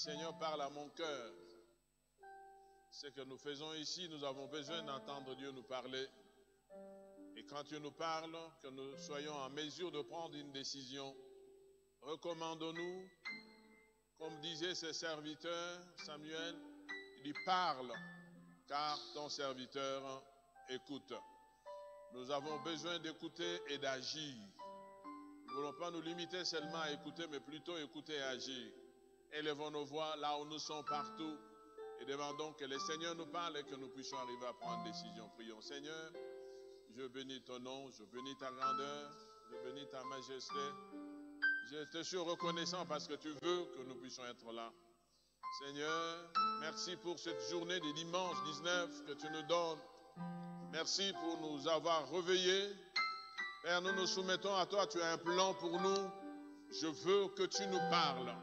Seigneur, parle à mon cœur. Ce que nous faisons ici, nous avons besoin d'entendre Dieu nous parler. Et quand Dieu nous parle, que nous soyons en mesure de prendre une décision. Recommandons-nous, comme disait ses serviteurs, Samuel, il dit parle, car ton serviteur écoute. Nous avons besoin d'écouter et d'agir. Nous ne voulons pas nous limiter seulement à écouter, mais plutôt écouter et agir. Élevons nos voix là où nous sommes partout et demandons que le Seigneur nous parle et que nous puissions arriver à prendre une décision. Prions. Seigneur, je bénis ton nom, je bénis ta grandeur, je bénis ta majesté. Je te suis reconnaissant parce que tu veux que nous puissions être là. Seigneur, merci pour cette journée du dimanche 19 que tu nous donnes. Merci pour nous avoir réveillés. Père, nous nous soumettons à toi, tu as un plan pour nous. Je veux que tu nous parles.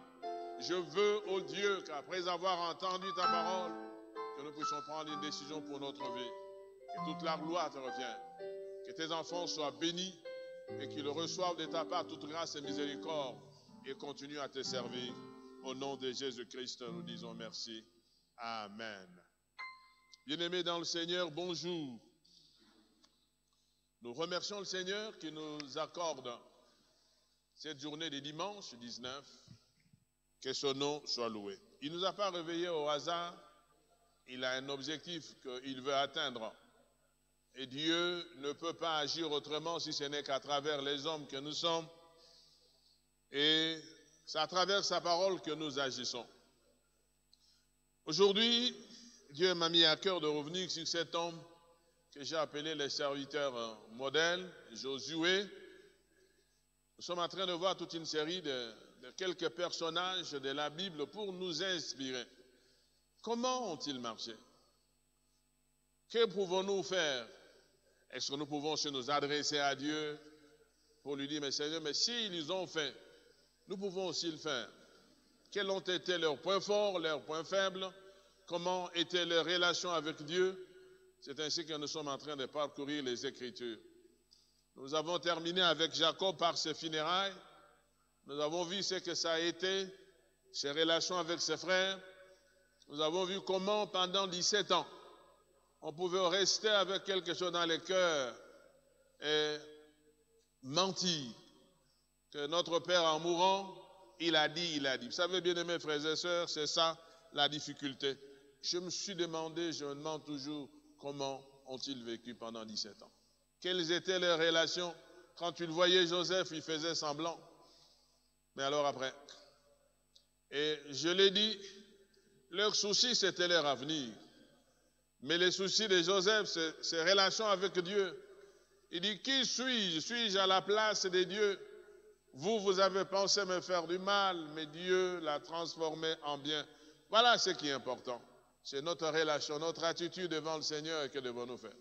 Je veux, ô Dieu, qu'après avoir entendu ta parole, que nous puissions prendre une décision pour notre vie. Que toute la gloire te revienne. Que tes enfants soient bénis et qu'ils reçoivent de ta part toute grâce et miséricorde et continuent à te servir. Au nom de Jésus-Christ, nous disons merci. Amen. Bien-aimés dans le Seigneur, bonjour. Nous remercions le Seigneur qui nous accorde cette journée de dimanche 19. Que son nom soit loué. Il ne nous a pas réveillés au hasard. Il a un objectif qu'il veut atteindre. Et Dieu ne peut pas agir autrement si ce n'est qu'à travers les hommes que nous sommes. Et c'est à travers sa parole que nous agissons. Aujourd'hui, Dieu m'a mis à cœur de revenir sur cet homme que j'ai appelé le serviteur modèle, Josué. Nous sommes en train de voir toute une série de quelques personnages de la Bible pour nous inspirer. Comment ont-ils marché? Que pouvons-nous faire? Est-ce que nous pouvons nous adresser à Dieu pour lui dire, mais Seigneur, mais s'ils ont fait, nous pouvons aussi le faire. Quels ont été leurs points forts, leurs points faibles? Comment était leur relation avec Dieu? C'est ainsi que nous sommes en train de parcourir les Écritures. Nous avons terminé avec Jacob par ses funérailles. Nous avons vu ce que ça a été, ses relations avec ses frères. Nous avons vu comment pendant 17 ans, on pouvait rester avec quelque chose dans le cœur et mentir. Que notre Père en mourant, il a dit. Vous savez, bien-aimés frères et sœurs, c'est ça la difficulté. Je me suis demandé, je me demande toujours, comment ont-ils vécu pendant 17 ans? Quelles étaient leurs relations? Quand tu le voyais, Joseph, il faisait semblant. Mais alors après, et je l'ai dit, leur souci, c'était leur avenir. Mais les soucis de Joseph, c'est ses relations avec Dieu. Il dit, qui suis-je? Suis-je à la place de Dieu? Vous avez pensé me faire du mal, mais Dieu l'a transformé en bien. Voilà ce qui est important. C'est notre relation, notre attitude devant le Seigneur et que devons-nous faire.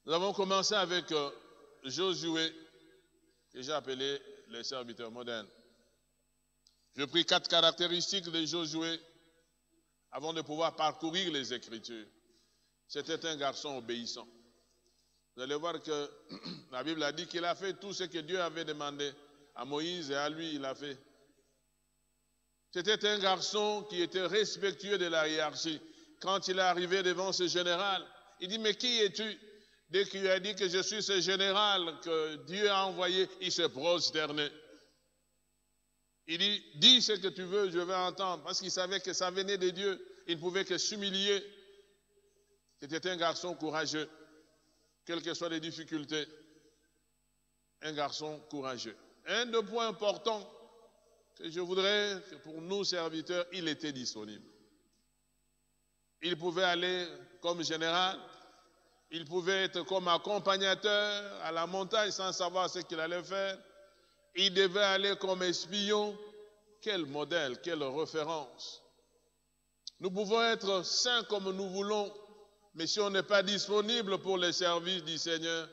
Nous avons commencé avec Josué, que j'ai appelé le serviteur modèle. J'ai pris 4 caractéristiques de Josué avant de pouvoir parcourir les Écritures. C'était un garçon obéissant. Vous allez voir que la Bible a dit qu'il a fait tout ce que Dieu avait demandé à Moïse et à lui, il a fait. C'était un garçon qui était respectueux de la hiérarchie. Quand il est arrivé devant ce général, il dit, mais qui es-tu? Dès qu'il lui a dit que je suis ce général que Dieu a envoyé, il se prosternait. Il dit, dis ce que tu veux, je vais entendre. Parce qu'il savait que ça venait de Dieu. Il ne pouvait que s'humilier. C'était un garçon courageux. Quelles que soient les difficultés. Un garçon courageux. Un des points importants que je voudrais que pour nous serviteurs, il était disponible. Il pouvait aller comme général. Il pouvait être comme accompagnateur à la montagne sans savoir ce qu'il allait faire. Il devait aller comme espion. Quel modèle, quelle référence. Nous pouvons être saints comme nous voulons, mais si on n'est pas disponible pour le service du Seigneur,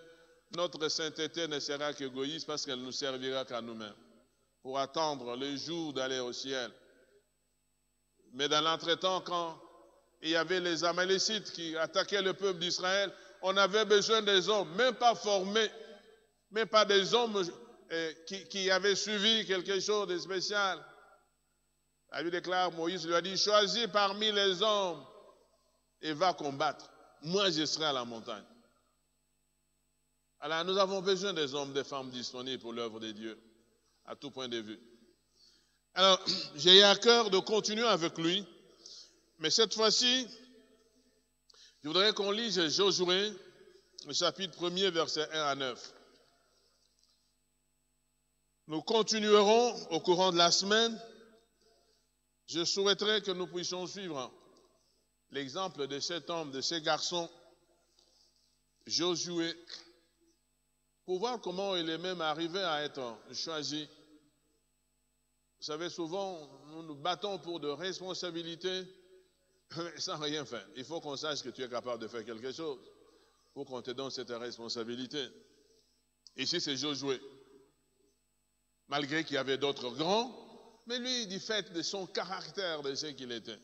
notre sainteté ne sera qu'égoïste parce qu'elle ne nous servira qu'à nous-mêmes, pour attendre le jour d'aller au ciel. Mais dans l'entretemps, quand il y avait les Amalécites qui attaquaient le peuple d'Israël, on avait besoin des hommes, même pas formés, même pas des hommes qui avaient suivi quelque chose de spécial. La Bible déclare, Moïse lui a dit, choisis parmi les hommes et va combattre. Moi, je serai à la montagne. Alors, nous avons besoin des hommes, des femmes disponibles pour l'œuvre de Dieu, à tout point de vue. Alors, j'ai eu à cœur de continuer avec lui, mais cette fois-ci, je voudrais qu'on lise Josué, le chapitre 1er, versets 1 à 9. Nous continuerons au courant de la semaine. Je souhaiterais que nous puissions suivre l'exemple de cet homme, de ces garçons, Josué, pour voir comment il est même arrivé à être choisi. Vous savez, souvent, nous nous battons pour de responsabilités sans rien faire. Il faut qu'on sache que tu es capable de faire quelque chose pour qu'on te donne cette responsabilité. Ici, c'est Josué. Malgré qu'il y avait d'autres grands, mais lui, du fait de son caractère, de ce qu'il était.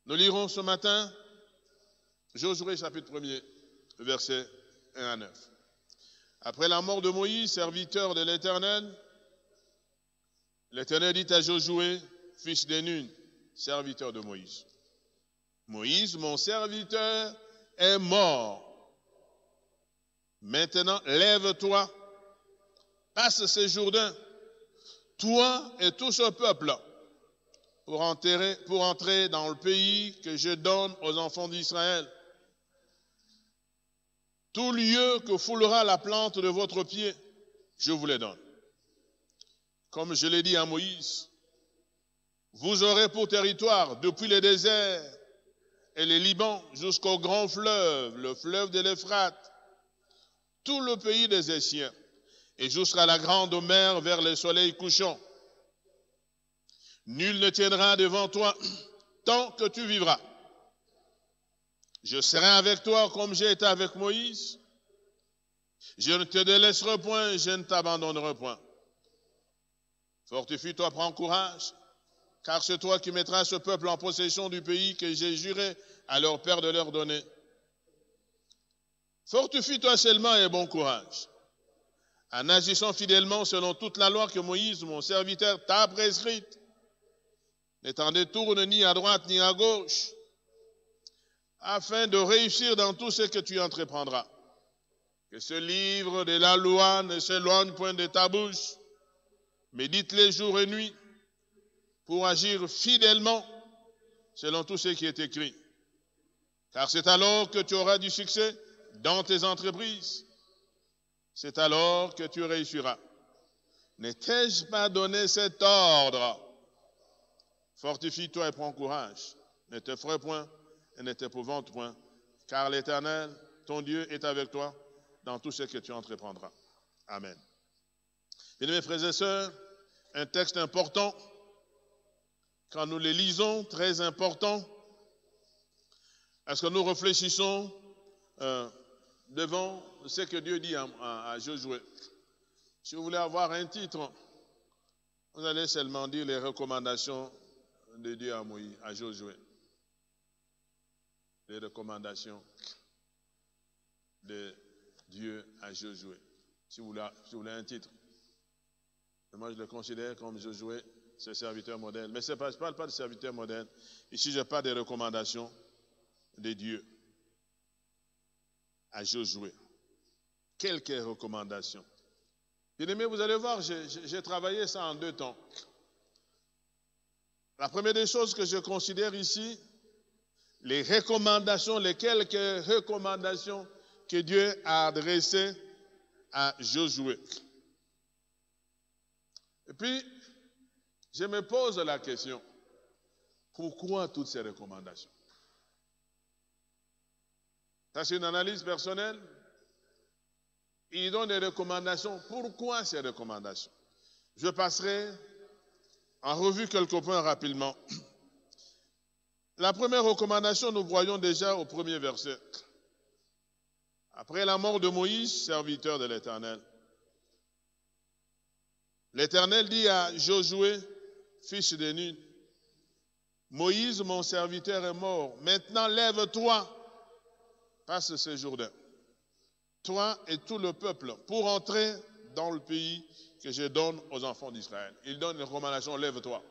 Nous lirons ce matin Josué chapitre 1er, versets 1 à 9. Après la mort de Moïse, serviteur de l'Éternel, l'Éternel dit à Josué, fils de Nun, serviteur de Moïse, Moïse, mon serviteur, est mort. Maintenant, lève-toi, passe ce Jourdain, toi et tout ce peuple, pour entrer dans le pays que je donne aux enfants d'Israël. Tout lieu que foulera la plante de votre pied, je vous le donne. Comme je l'ai dit à Moïse, vous aurez pour territoire, depuis le désert et le Liban jusqu'au grand fleuve, le fleuve de l'Euphrate, tout le pays des Essiens, et jusqu'à la grande mer vers le soleil couchant. Nul ne tiendra devant toi tant que tu vivras. Je serai avec toi comme j'ai été avec Moïse. Je ne te délaisserai point, je ne t'abandonnerai point. Fortifie-toi, prends courage, car c'est toi qui mettras ce peuple en possession du pays que j'ai juré à leur père de leur donner. Fortifie-toi seulement et bon courage, en agissant fidèlement selon toute la loi que Moïse, mon serviteur, t'a prescrite. Ne t'en détourne ni à droite ni à gauche, afin de réussir dans tout ce que tu entreprendras. Que ce livre de la loi ne s'éloigne point de ta bouche. Médite-les jour et nuit pour agir fidèlement selon tout ce qui est écrit. Car c'est alors que tu auras du succès dans tes entreprises. C'est alors que tu réussiras. Ne t'ai-je pas donné cet ordre? Fortifie-toi et prends courage. Ne t'effraie point et ne t'épouvante point, car l'Éternel, ton Dieu, est avec toi dans tout ce que tu entreprendras. Amen. Bien-aimés frères et sœurs, un texte important, quand nous le lisons, très important, est-ce que nous réfléchissons devant ce que Dieu dit à Josué. Si vous voulez avoir un titre, vous allez seulement dire les recommandations de Dieu à Moïse, à Josué. Les recommandations de Dieu à Josué. Si vous voulez un titre. Moi, je le considère comme Josué, c'est serviteur modèle. Mais je ne parle pas de serviteur modèle. Ici, je parle des recommandations de Dieu à Josué. Quelques recommandations. Bien-aimés, vous allez voir, j'ai travaillé ça en 2 temps. La première des choses que je considère ici, les recommandations, les quelques recommandations que Dieu a adressées à Josué. Et puis, je me pose la question, pourquoi toutes ces recommandations? Ça, c'est une analyse personnelle. Il donne des recommandations. Pourquoi ces recommandations? Je passerai en revue quelques points rapidement. La première recommandation, nous voyons déjà au premier verset. Après la mort de Moïse, serviteur de l'Éternel, l'Éternel dit à Josué, fils de Nun, Moïse, mon serviteur, est mort. Maintenant, lève-toi, passe ce Jourdain, toi et tout le peuple, pour entrer dans le pays que je donne aux enfants d'Israël. Il donne une recommandation, lève-toi.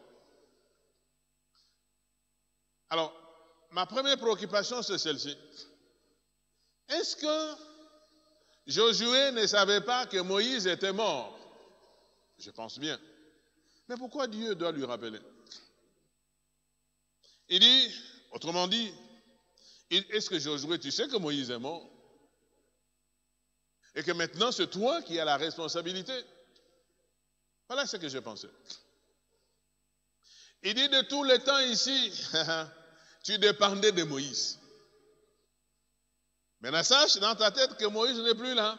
Alors, ma première préoccupation, c'est celle-ci. Est-ce que Josué ne savait pas que Moïse était mort? Je pense bien. Mais pourquoi Dieu doit lui rappeler? Il dit, autrement dit, est-ce que Josué, tu sais que Moïse est mort? Et que maintenant, c'est toi qui as la responsabilité? Voilà ce que je pensais. Il dit, de tout le temps ici, tu dépendais de Moïse. Maintenant, sache dans ta tête que Moïse n'est plus là.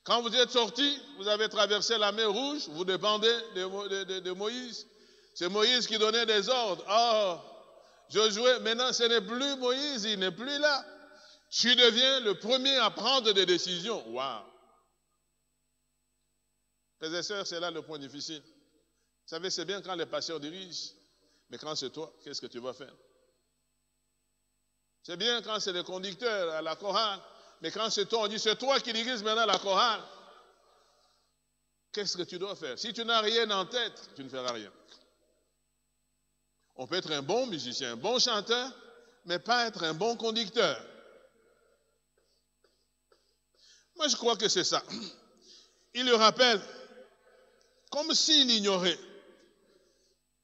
Quand vous êtes sortis, vous avez traversé la mer Rouge, vous dépendez de Moïse. C'est Moïse qui donnait des ordres. Oh, Josué, maintenant ce n'est plus Moïse, il n'est plus là. Tu deviens le premier à prendre des décisions. Waouh! Frères et sœurs, c'est là le point difficile. Vous savez, c'est bien quand les pasteurs dirigent, mais quand c'est toi, qu'est-ce que tu vas faire? C'est bien quand c'est le conducteur à la chorale, mais quand c'est toi, on dit c'est toi qui diriges maintenant la chorale. Qu'est-ce que tu dois faire? Si tu n'as rien en tête, tu ne feras rien. On peut être un bon musicien, un bon chanteur, mais pas être un bon conducteur. Moi, je crois que c'est ça. Il le rappelle comme s'il ignorait.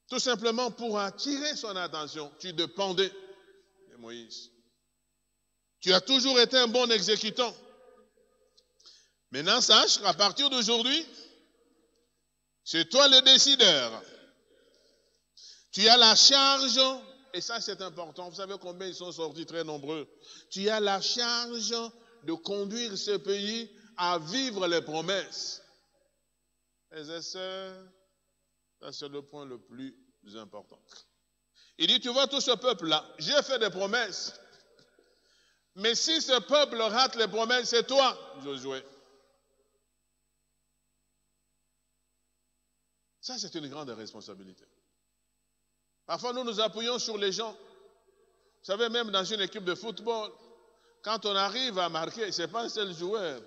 Tout simplement pour attirer son attention. Tu dépendais de Moïse. Tu as toujours été un bon exécutant. Maintenant, sache qu'à partir d'aujourd'hui, c'est toi le décideur. Tu as la charge, et ça c'est important, vous savez combien ils sont sortis très nombreux. Tu as la charge de conduire ce pays à vivre les promesses. Frères et sœurs, ça c'est le point le plus important. Il dit, tu vois tout ce peuple-là, j'ai fait des promesses. Mais si ce peuple rate les promesses, c'est toi, Josué. Ça c'est une grande responsabilité. Parfois, nous nous appuyons sur les gens. Vous savez, même dans une équipe de football, quand on arrive à marquer, ce n'est pas un seul joueur.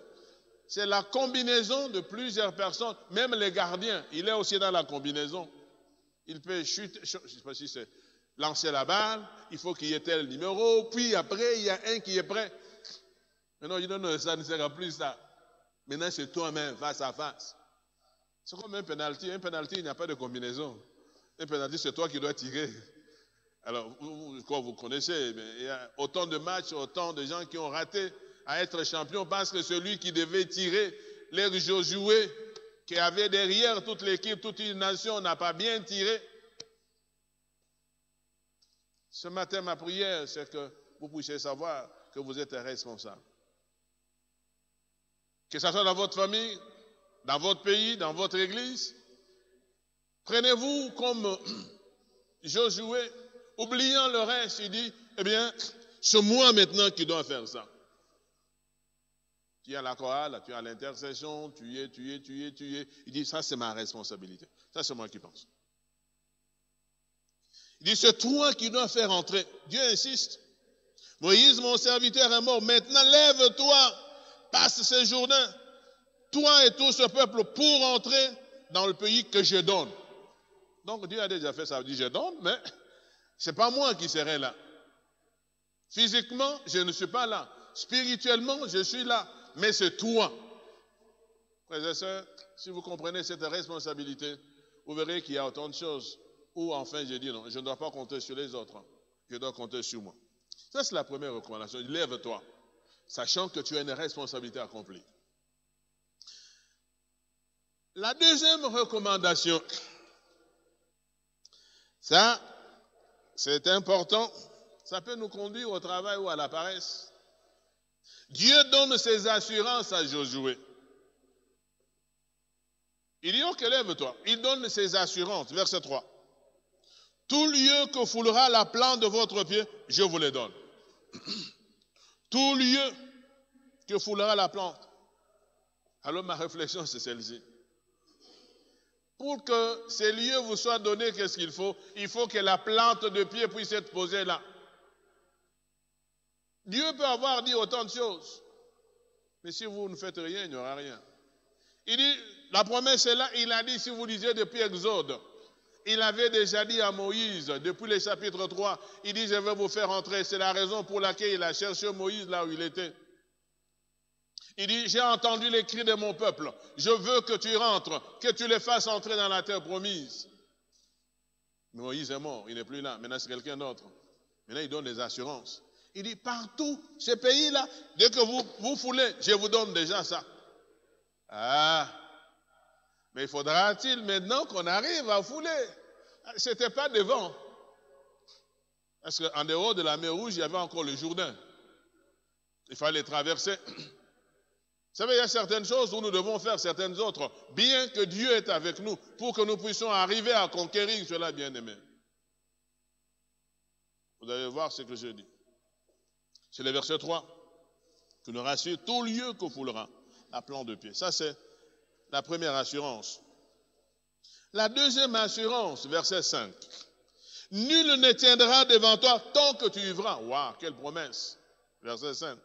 C'est la combinaison de plusieurs personnes. Même les gardiens, il est aussi dans la combinaison. Il peut chuter, je ne sais pas si c'est lancer la balle, il faut qu'il y ait tel numéro, puis après, il y a un qui est prêt. Maintenant, il dit non, ça ne sera plus ça. Maintenant, c'est toi-même, face à face. C'est comme un penalty. Un penalty, il n'y a pas de combinaison. Un penalty, c'est toi qui dois tirer. Alors, vous connaissez, mais il y a autant de matchs, autant de gens qui ont raté à être champions parce que celui qui devait tirer, les Josué, qui avait derrière toute l'équipe, toute une nation, n'a pas bien tiré. Ce matin, ma prière, c'est que vous puissiez savoir que vous êtes responsable. Que ce soit dans votre famille, dans votre pays, dans votre église, prenez-vous comme Josué, oubliant le reste, il dit, eh bien, c'est moi maintenant qui dois faire ça. Tu es à la chorale, tu es à l'intercession, tu y es. Il dit, ça c'est ma responsabilité. Ça c'est moi qui pense. Il dit, c'est toi qui dois faire entrer. Dieu insiste. Moïse, mon serviteur, est mort. Maintenant, lève-toi, passe ce Jourdain, toi et tout ce peuple, pour entrer dans le pays que je donne. Donc Dieu a déjà fait ça. Il dit, je donne, mais ce n'est pas moi qui serai là. Physiquement, je ne suis pas là. Spirituellement, je suis là. Mais c'est toi. Frères et sœurs, si vous comprenez cette responsabilité, vous verrez qu'il y a autant de choses où enfin j'ai dit non, je ne dois pas compter sur les autres. Je dois compter sur moi. Ça, c'est la première recommandation. Lève-toi, sachant que tu as une responsabilité accomplie. La deuxième recommandation, ça, c'est important. Ça peut nous conduire au travail ou à la paresse. Dieu donne ses assurances à Josué. Il dit, ok, lève-toi. Il donne ses assurances. Verset 3. Tout lieu que foulera la plante de votre pied, je vous le donne. Tout lieu que foulera la plante. Alors ma réflexion, c'est celle-ci. Pour que ces lieux vous soient donnés, qu'est-ce qu'il faut? Il faut que la plante de pied puisse être posée là. Dieu peut avoir dit autant de choses. Mais si vous ne faites rien, il n'y aura rien. Il dit, la promesse est là, il a dit, si vous lisez depuis Exode, Il avait déjà dit à Moïse, depuis le chapitre 3, il dit, je vais vous faire entrer. C'est la raison pour laquelle il a cherché Moïse là où il était. Il dit, j'ai entendu les cris de mon peuple. Je veux que tu rentres, que tu les fasses entrer dans la terre promise. Moïse est mort, il n'est plus là. Maintenant, c'est quelqu'un d'autre. Maintenant, il donne des assurances. Il dit, partout, ce pays-là, dès que vous foulez, je vous donne déjà ça. Ah, mais faudra-t-il maintenant qu'on arrive à fouler? Ce n'était pas devant. Parce qu'en dehors de la mer Rouge, il y avait encore le Jourdain. Il fallait traverser. Vous savez, il y a certaines choses où nous devons faire certaines autres, bien que Dieu est avec nous, pour que nous puissions arriver à conquérir cela, bien-aimé. Vous allez voir ce que je dis. C'est le verset 3. Tu nous rassures, tout lieu que foulera à plan de pied. Ça, c'est la première assurance. La deuxième assurance, verset 5. Nul ne tiendra devant toi tant que tu vivras. Waouh, quelle promesse. Verset 5.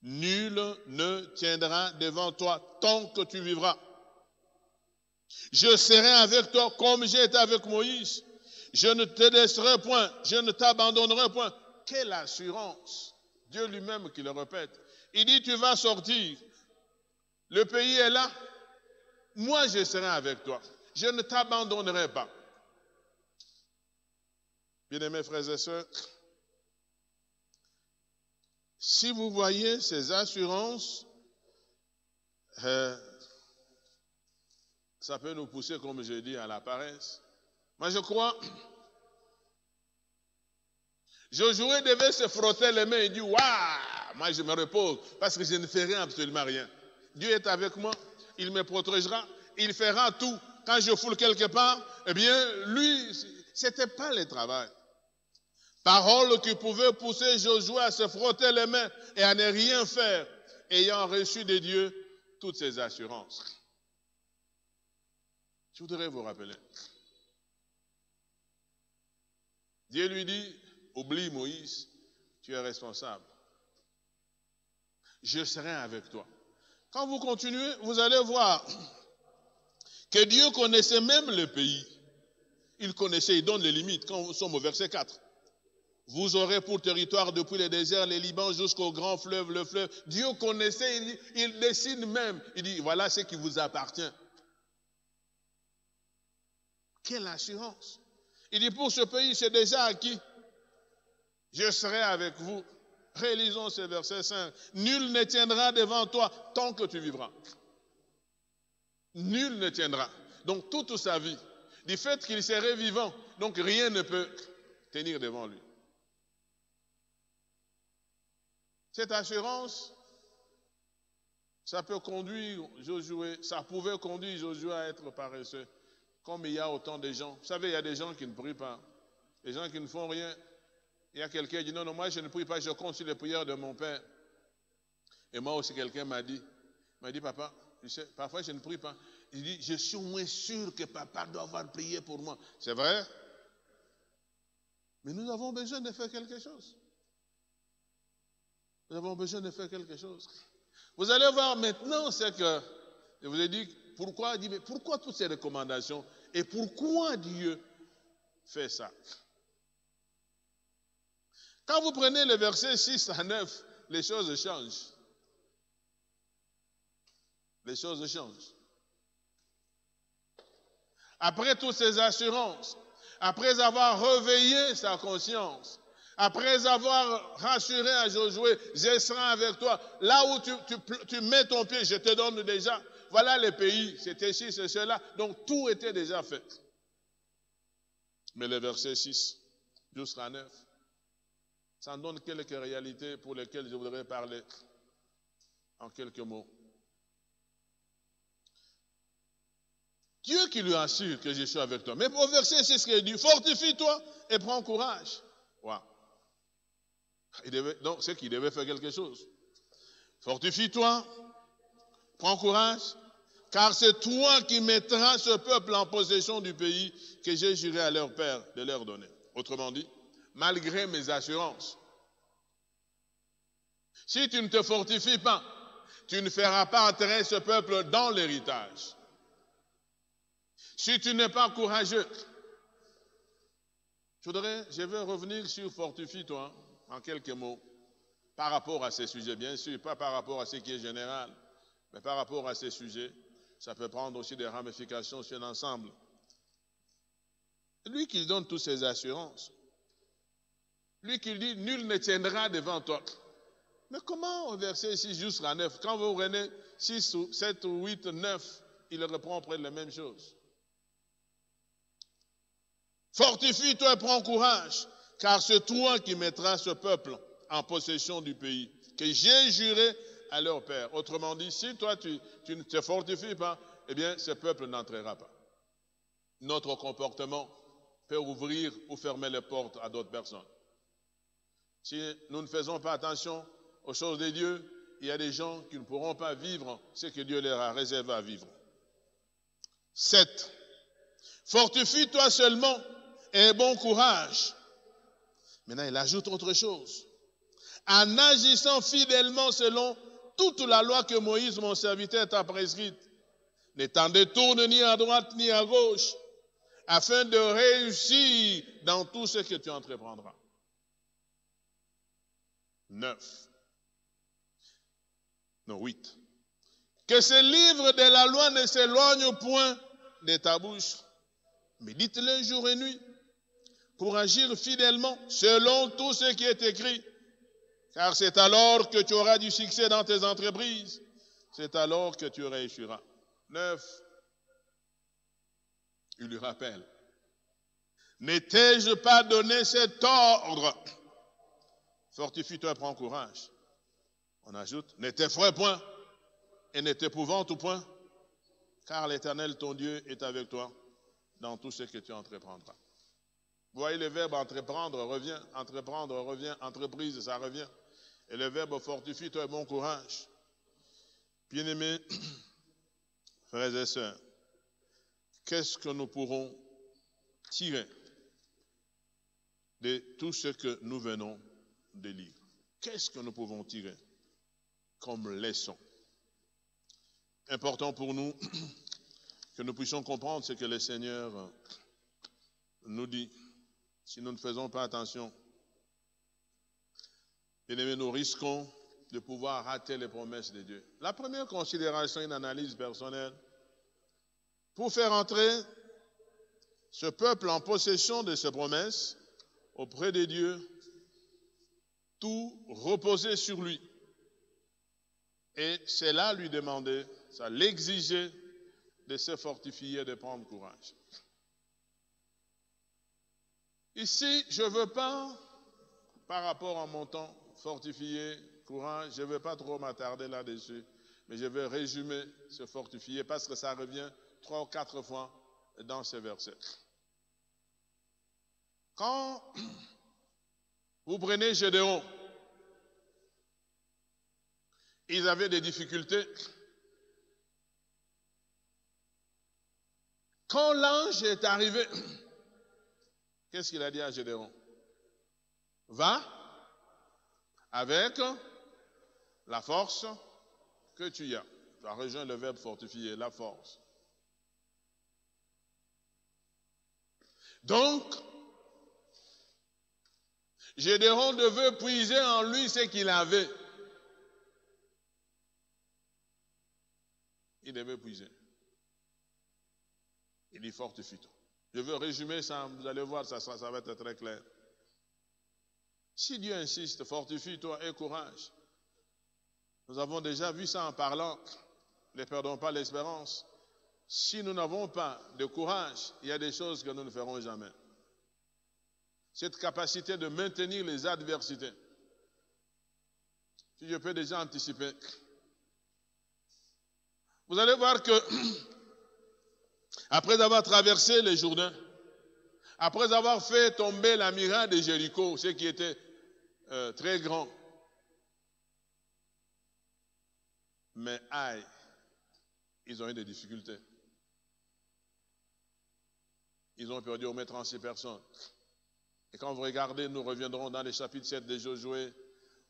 Nul ne tiendra devant toi tant que tu vivras. Je serai avec toi comme j'ai été avec Moïse. Je ne te laisserai point, je ne t'abandonnerai point. Quelle assurance! Dieu lui-même qui le répète. Il dit, tu vas sortir. Le pays est là. Moi, je serai avec toi. Je ne t'abandonnerai pas. Bien-aimés frères et sœurs, si vous voyez ces assurances, ça peut nous pousser, comme je dis, à la paresse. Moi, je crois, Josué devait se frotter les mains et dire, waouh, moi je me repose parce que je ne ferai absolument rien. Dieu est avec moi, il me protégera, il fera tout. Quand je foule quelque part, eh bien, lui, ce n'était pas le travail. Parole qui pouvait pousser Josué à se frotter les mains et à ne rien faire, ayant reçu de Dieu toutes ses assurances. Je voudrais vous rappeler. Dieu lui dit, oublie Moïse, tu es responsable. Je serai avec toi. Quand vous continuez, vous allez voir que Dieu connaissait même le pays. Il connaissait, il donne les limites. Quand nous sommes au verset 4. Vous aurez pour territoire depuis le désert, les Liban jusqu'au grand fleuve, le fleuve. Dieu connaissait, il dessine même. Il dit, voilà ce qui vous appartient. Quelle assurance! Il dit, pour ce pays, c'est déjà acquis. Je serai avec vous. Réalisons ce verset 5. Nul ne tiendra devant toi tant que tu vivras. Nul ne tiendra. Donc, toute sa vie, du fait qu'il serait vivant, donc rien ne peut tenir devant lui. Cette assurance, ça peut conduire Josué, ça pouvait conduire Josué à être paresseux. Comme il y a autant de gens. Vous savez, il y a des gens qui ne prient pas. Des gens qui ne font rien. Il y a quelqu'un qui dit, non, moi je ne prie pas, je compte sur les prières de mon père. Et moi aussi, quelqu'un m'a dit, papa, tu sais, parfois je ne prie pas. Il dit, je suis au moins sûr que papa doit avoir prié pour moi. C'est vrai? Mais nous avons besoin de faire quelque chose. Nous avons besoin de faire quelque chose. Vous allez voir maintenant ce que je vous ai dit. Pourquoi? Mais pourquoi toutes ces recommandations? Et pourquoi Dieu fait ça? Quand vous prenez le verset 6 à 9, les choses changent. Les choses changent. Après toutes ces assurances, après avoir réveillé sa conscience, après avoir rassuré à Josué, je serai avec toi. Là où tu mets ton pied, je te donne déjà. Voilà les pays, c'était ci, c'est cela. Donc tout était déjà fait. Mais le verset 6 jusqu'à 9, ça en donne quelques réalités pour lesquelles je voudrais parler en quelques mots. Dieu qui lui assure que je suis avec toi. Mais au verset 6, ce qu'il dit, fortifie-toi et prends courage. Wow. Donc, c'est qu'il devait faire quelque chose. Fortifie-toi, prends courage, car c'est toi qui mettras ce peuple en possession du pays que j'ai juré à leur père de leur donner. Autrement dit, malgré mes assurances, si tu ne te fortifies pas, tu ne feras pas entrer ce peuple dans l'héritage. si tu n'es pas courageux, je veux revenir sur fortifie-toi en quelques mots par rapport à ces sujets, bien sûr, pas par rapport à ce qui est général, mais par rapport à ces sujets, ça peut prendre aussi des ramifications sur l'ensemble. Lui qui donne toutes ces assurances, lui qui dit nul ne tiendra devant toi. Mais comment au verset 6 jusqu'à 9, quand vous prenez 6, 7, 8, 9, il reprend près de la même chose. Fortifie-toi et prends courage, car c'est toi qui mettras ce peuple en possession du pays, que j'ai juré à leur père. Autrement dit, si toi tu ne te fortifies pas, eh bien ce peuple n'entrera pas. Notre comportement peut ouvrir ou fermer les portes à d'autres personnes. Si nous ne faisons pas attention aux choses de Dieu, il y a des gens qui ne pourront pas vivre ce que Dieu leur a réservé à vivre. 7. Fortifie-toi seulement et aie bon courage. Maintenant, il ajoute autre chose. En agissant fidèlement selon toute la loi que Moïse, mon serviteur, t'a prescrite, ne t'en détourne ni à droite ni à gauche, afin de réussir dans tout ce que tu entreprendras. 8. Que ce livre de la loi ne s'éloigne point de ta bouche. Médite-le jour et nuit pour agir fidèlement selon tout ce qui est écrit. Car c'est alors que tu auras du succès dans tes entreprises. C'est alors que tu réussiras. 9. Il lui rappelle. Ne t'ai-je pas donné cet ordre? Fortifie-toi et prends courage. On ajoute, ne t'effraie point et ne t'épouvante point, car l'Éternel, ton Dieu, est avec toi dans tout ce que tu entreprendras. Vous voyez, le verbe entreprendre revient, entreprise, ça revient. Et le verbe fortifie-toi et bon courage. Bien-aimés, frères et sœurs, qu'est-ce que nous pourrons tirer de tout ce que nous venons de lire? Qu'est-ce que nous pouvons tirer comme leçon? Important pour nous que nous puissions comprendre ce que le Seigneur nous dit. Si nous ne faisons pas attention, bien-aimés, nous risquons de pouvoir rater les promesses de Dieu. La première considération, une analyse personnelle, pour faire entrer ce peuple en possession de ses promesses auprès de Dieu, tout reposer sur lui. Et c'est là lui demander, ça l'exigeait de se fortifier, de prendre courage. Ici, je ne veux pas, par rapport à mon temps, fortifier, courage, je ne veux pas trop m'attarder là-dessus, mais je vais résumer ce fortifier parce que ça revient 3 ou 4 fois dans ces versets. Quand vous prenez Gédéon, ils avaient des difficultés. Quand l'ange est arrivé, qu'est-ce qu'il a dit à Gédéon? Va avec la force que tu as. Tu as rejoint le verbe fortifier, la force. Donc, Gédéon devait puiser en lui ce qu'il avait. Il devait puiser. Il dit fortifie-toi. Je veux résumer ça, vous allez voir, ça va être très clair. Si Dieu insiste, fortifie-toi et courage. Nous avons déjà vu ça en parlant, ne perdons pas l'espérance. Si nous n'avons pas de courage, il y a des choses que nous ne ferons jamais. Cette capacité de maintenir les adversités. Si je peux déjà anticiper. Vous allez voir que, après avoir traversé les Jourdains, après avoir fait tomber la muraille de Jéricho, ce qui était très grand, mais aïe, ils ont eu des difficultés. Ils ont perdu au moins 36 personnes. Et quand vous regardez, nous reviendrons dans le chapitre 7 de Josué,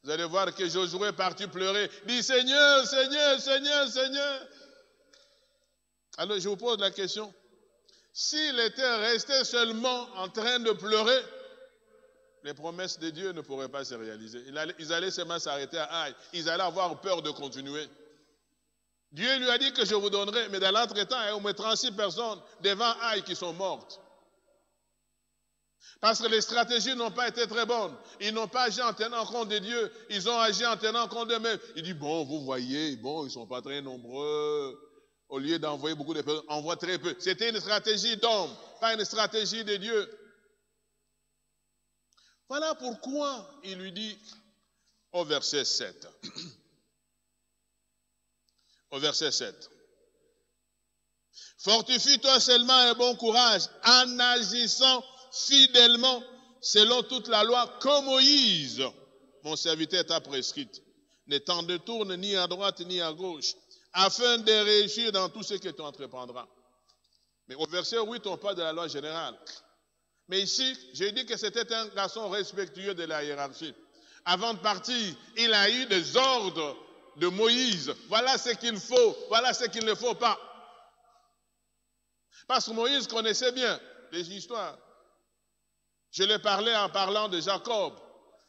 vous allez voir que Josué est parti pleurer, dit Seigneur, Seigneur, Seigneur, Seigneur. Alors je vous pose la question, S'il était resté seulement en train de pleurer, les promesses de Dieu ne pourraient pas se réaliser. Ils allaient seulement s'arrêter à Haï. Ils allaient avoir peur de continuer. Dieu lui a dit que je vous donnerai, mais dans l'entretemps, il y a au moins 36 personnes devant Haï qui sont mortes. Parce que les stratégies n'ont pas été très bonnes. Ils n'ont pas agi en tenant compte de Dieu. Ils ont agi en tenant compte d'eux-mêmes. Il dit, bon, vous voyez, bon, ils ne sont pas très nombreux. Au lieu d'envoyer beaucoup de personnes, envoie très peu. C'était une stratégie d'homme, pas une stratégie de Dieu. Voilà pourquoi il lui dit au verset 7. Au verset 7. Fortifie-toi seulement et bon courage en agissant fidèlement selon toute la loi que Moïse, mon serviteur, t'a prescrite, n'étant de tourne ni à droite ni à gauche, afin de réussir dans tout ce que tu entreprendras. Mais au verset 8, on parle de la loi générale. Mais ici, j'ai dit que c'était un garçon respectueux de la hiérarchie. Avant de partir, il a eu des ordres de Moïse. Voilà ce qu'il faut, voilà ce qu'il ne faut pas. Parce que Moïse connaissait bien les histoires. Je l'ai parlé en parlant de Jacob.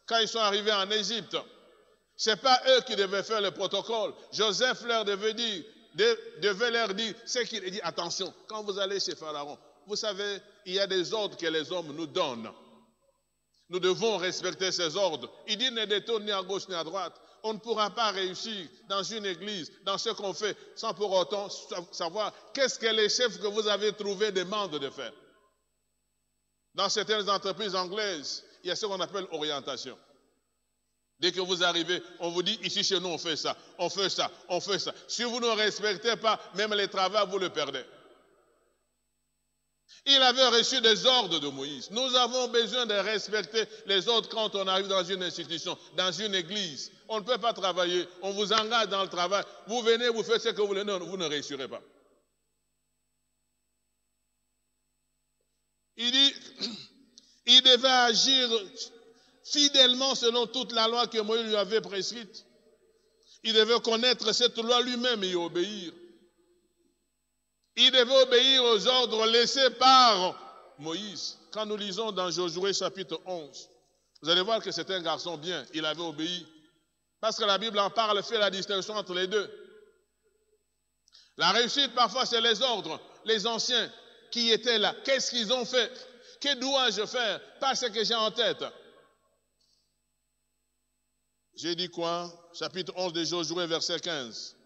Quand ils sont arrivés en Égypte, ce n'est pas eux qui devaient faire le protocole. Joseph leur devait leur dire ce qu'il dit. Attention, quand vous allez chez Pharaon, vous savez, il y a des ordres que les hommes nous donnent. Nous devons respecter ces ordres. Il dit ne détourne ni à gauche ni à droite. On ne pourra pas réussir dans une église, dans ce qu'on fait, sans pour autant savoir qu'est-ce que les chefs que vous avez trouvés demandent de faire. Dans certaines entreprises anglaises, il y a ce qu'on appelle orientation. Dès que vous arrivez, on vous dit, ici chez nous, on fait ça, on fait ça, on fait ça. Si vous ne respectez pas, même les travaux, vous le perdez. Il avait reçu des ordres de Moïse. Nous avons besoin de respecter les ordres quand on arrive dans une institution, dans une église. On ne peut pas travailler, on vous engage dans le travail. Vous venez, vous faites ce que vous voulez, non, vous ne réussirez pas. Il dit, il devait agir fidèlement selon toute la loi que Moïse lui avait prescrite. Il devait connaître cette loi lui-même et y obéir. Il devait obéir aux ordres laissés par Moïse. Quand nous lisons dans Josué chapitre 11, vous allez voir que c'est un garçon bien, il avait obéi. Parce que la Bible en parle, fait la distinction entre les deux. La réussite, parfois, c'est les ordres, les anciens qui étaient là. Qu'est-ce qu'ils ont fait? Que dois-je faire? Pas ce que j'ai en tête. J'ai dit quoi? Chapitre 11 de Josué, verset 15.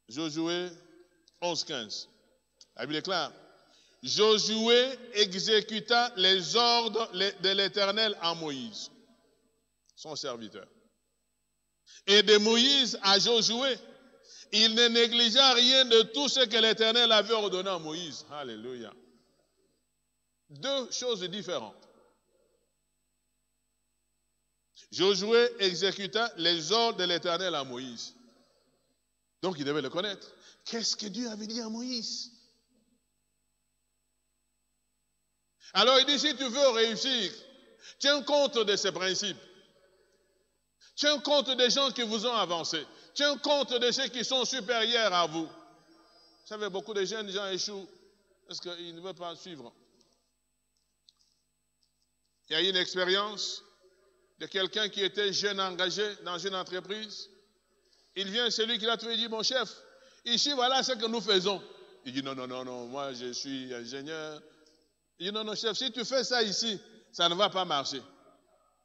Josué 11, 15. La Bible est claire. Josué exécuta les ordres de l'Éternel à Moïse, son serviteur. Et de Moïse à Josué, il ne négligea rien de tout ce que l'Éternel avait ordonné à Moïse. Alléluia. Deux choses différentes. Josué exécuta les ordres de l'Éternel à Moïse. Donc il devait le connaître. Qu'est-ce que Dieu avait dit à Moïse? Alors il dit, si tu veux réussir, tiens compte de ces principes. Tiens compte des gens qui vous ont avancé. Tiens compte de ceux qui sont supérieurs à vous. Vous savez, beaucoup de jeunes gens échouent parce qu'ils ne veulent pas suivre. Il y a eu une expérience de quelqu'un qui était jeune engagé dans une entreprise. Il vient, celui qui l'a trouvé, il dit, mon chef, ici, voilà ce que nous faisons. Il dit, non, moi je suis ingénieur. Il dit, non, chef, si tu fais ça ici, ça ne va pas marcher.